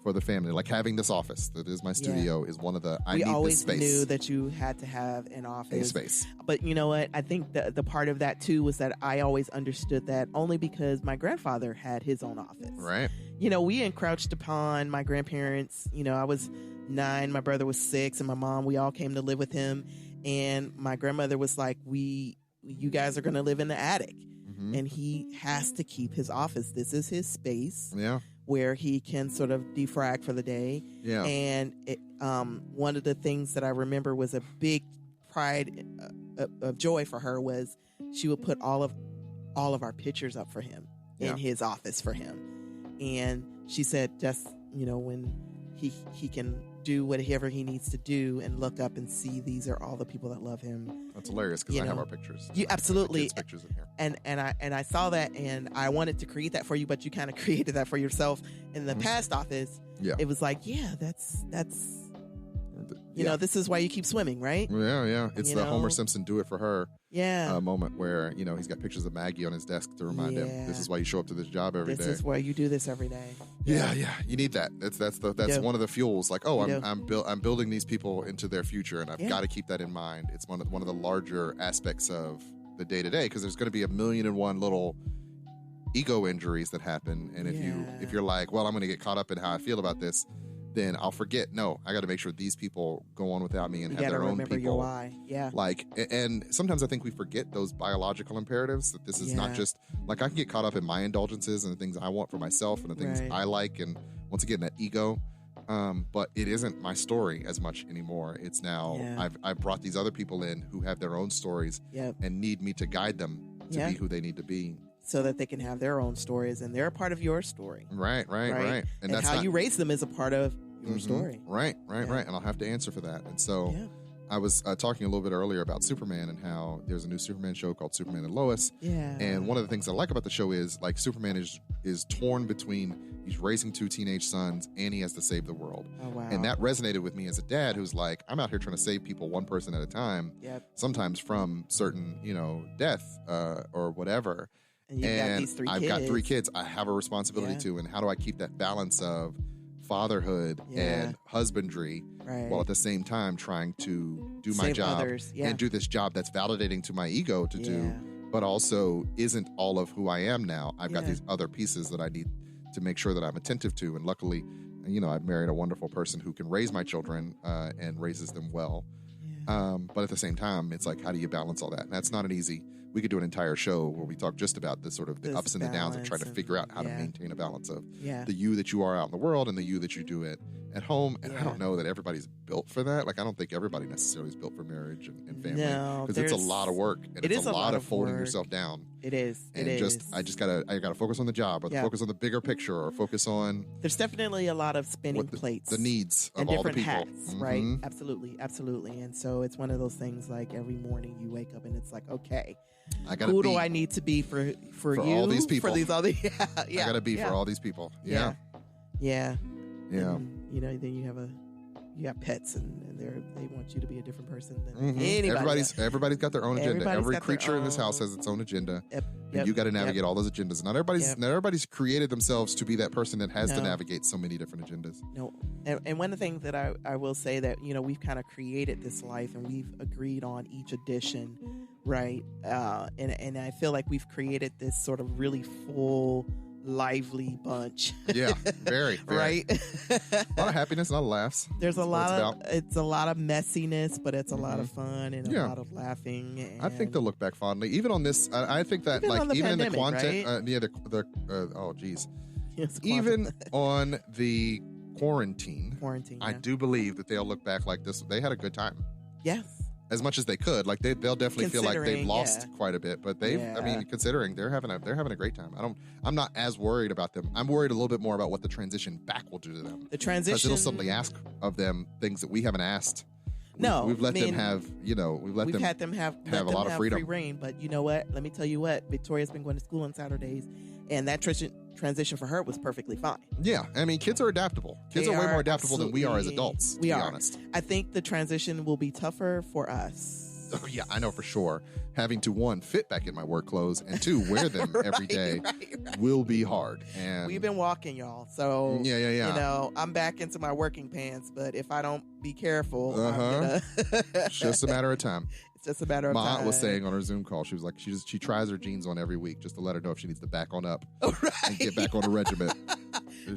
for the family. Like having this office that is my studio is one of the, I need this space. We always
knew that you had to have an office.
A space.
But you know what? I think the part of that too was that I always understood that only because my grandfather had his own office.
Right.
You know, we encroached upon my grandparents. You know, I was 9, my brother was 6, and my mom, we all came to live with him. And my grandmother was like, you guys are going to live in the attic. Mm-hmm. And he has to keep his office. This is his space where he can sort of defrag for the day. Yeah. And one of the things that I remember was a big pride of joy for her was she would put all of our pictures up for him in his office for him. And she said just, you know, when he can do whatever he needs to do and look up and see these are all the people that love him.
That's hilarious because I have our pictures.
You absolutely
kids' pictures in here.
And I saw that and I wanted to create that for you, but you kind of created that for yourself in the past office. Yeah. It was like, that's you know, this is why you keep swimming, right?
Yeah. It's the Homer Simpson do it for her moment where, you know, he's got pictures of Maggie on his desk to remind him this is why you show up to this job every day. This
is why you do this every day.
Yeah. You need that. That's one of the fuels. Like, I'm building these people into their future, and I've got to keep that in mind. It's one of the larger aspects of the day to day because there's going to be 1,000,001 little ego injuries that happen, and if you're like, well, I'm going to get caught up in how I feel about this, then I'll forget. No, I got to make sure these people go on without me and have their own people.
Your why. Yeah.
Like, and sometimes I think we forget those biological imperatives that this is not just like I can get caught up in my indulgences and the things I want for myself and the things I like. And once again, that ego. But it isn't my story as much anymore. It's now I've brought these other people in who have their own stories and need me to guide them to be who they need to be.
So that they can have their own stories and they're a part of your story.
Right.
And that's how you raise them is a part of your story.
Right. And I'll have to answer for that. And so I was talking a little bit earlier about Superman and how there's a new Superman show called Superman and Lois. Yeah. And one of the things I like about the show is like Superman is torn between he's raising 2 teenage sons and he has to save the world. Oh, wow. And that resonated with me as a dad who's like, I'm out here trying to save people one person at a time. Yep. Sometimes from certain, death or whatever.
And I've
got 3 kids. I have a responsibility to, and how do I keep that balance of fatherhood and husbandry while at the same time trying to do my job and do this job that's validating to my ego to do, but also isn't all of who I am now. I've got these other pieces that I need to make sure that I'm attentive to. And luckily, I've married a wonderful person who can raise my children and raises them well. But at the same time, it's like, how do you balance all that? And that's not an easy. We could do an entire show where we talk just about the sort of the ups and the downs of trying to figure out how to maintain a balance of the you that you are out in the world and the you that you do it at home. And I don't know that everybody's built for that. Like, I don't think everybody necessarily is built for marriage and family because it's a lot of work and it's a lot of folding yourself down.
It is.
And I gotta focus on the job or focus on the bigger picture or focus on.
There's definitely a lot of spinning plates.
The needs of
and
all the
different
people.
Hats, right? Absolutely. And so it's one of those things like every morning you wake up and it's like, okay, who do I need to be for you?
All these people.
For these other,
I gotta be for all these people.
Yeah. And, then you got pets and they want you to be a different person than anybody.
Everybody's got their own agenda. Every creature in this house has its own agenda. And you got to navigate all those agendas. Not everybody's created themselves to be that person that has to navigate so many different agendas.
No. And one of the things that I will say that, we've kind of created this life and we've agreed on each edition, right? And I feel like we've created this sort of really full, lively bunch.
Yeah, very, very.
Right?
A lot of happiness, a lot of laughs.
It's a lot of messiness, but it's a lot of fun and a lot of laughing. And
I think they'll look back fondly, even on this. I think that even in the content, even on the quarantine, I do believe that they'll look back like this. They had a good time.
Yes.
As much as they could, like they'll definitely feel like they've lost quite a bit, but considering they're having a great time. I'm not as worried about them. I'm worried a little bit more about what the transition back will do to them.
The transition,
because it'll suddenly ask of them things that we haven't asked.
We've
let them have, we've
had them have
a lot of freedom,
free reign. But you know what? Let me tell you what. Victoria's been going to school on Saturdays, and that transition for her was perfectly fine.
Yeah, I mean, kids are adaptable. Kids are way more adaptable than we are as adults. To be honest,
I think the transition will be tougher for us.
Oh, yeah, I know for sure. Having to, one, fit back in my work clothes, and two, wear them every day will be hard. And
we've been walking, y'all. So,
yeah.
You know, I'm back into my working pants, but if I don't be careful, I'm gonna...
It's just a matter of time.
It's just a matter of time.
Ma was saying on her Zoom call, she was like, she tries her jeans on every week just to let her know if she needs to back on up and get back on a regiment.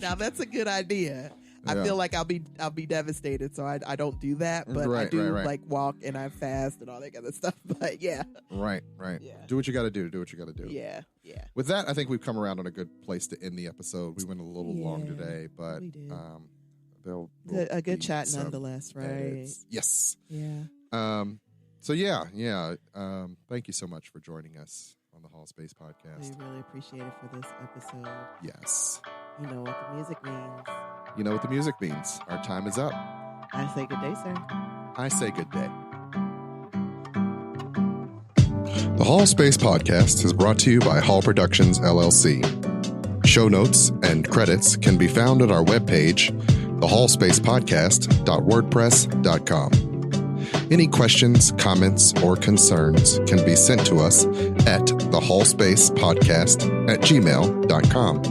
Now, that's a good idea. I feel like I'll be devastated, so I don't do that. But I do like walk and I fast and all that kind of stuff. But yeah,
right. Yeah. Do what you got to do. Do what you got to do.
Yeah.
With that, I think we've come around on a good place to end the epised. We went a little long today, but
we did.
A
good chat nonetheless, right?
Yes.
Yeah.
So yeah. Thank you so much for joining us on the Hallspace Podcast.
We really appreciate it for this episode.
Yes.
You know what the music means.
You know what the music means. Our time is up.
I say good day, sir.
I say good day. The Hallspace Podcast is brought to you by Hall Productions, LLC. Show notes and credits can be found at our webpage, thehallspacepodcast.wordpress.com. Any questions, comments, or concerns can be sent to us at thehallspacepodcast@gmail.com.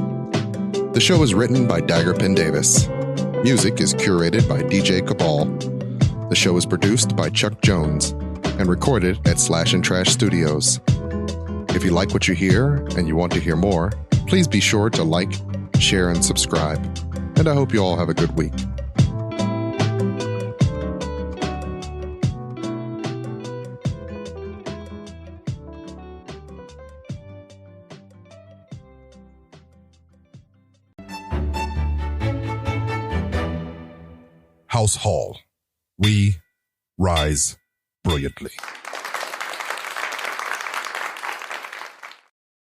The show is written by Dagger Pen Davis. Music is curated by DJ Cabal. The show is produced by Chuck Jones and recorded at Slash and Trash Studios. If you like what you hear and you want to hear more, please be sure to like, share, and subscribe. And I hope you all have a good week. House Hall. We rise brilliantly.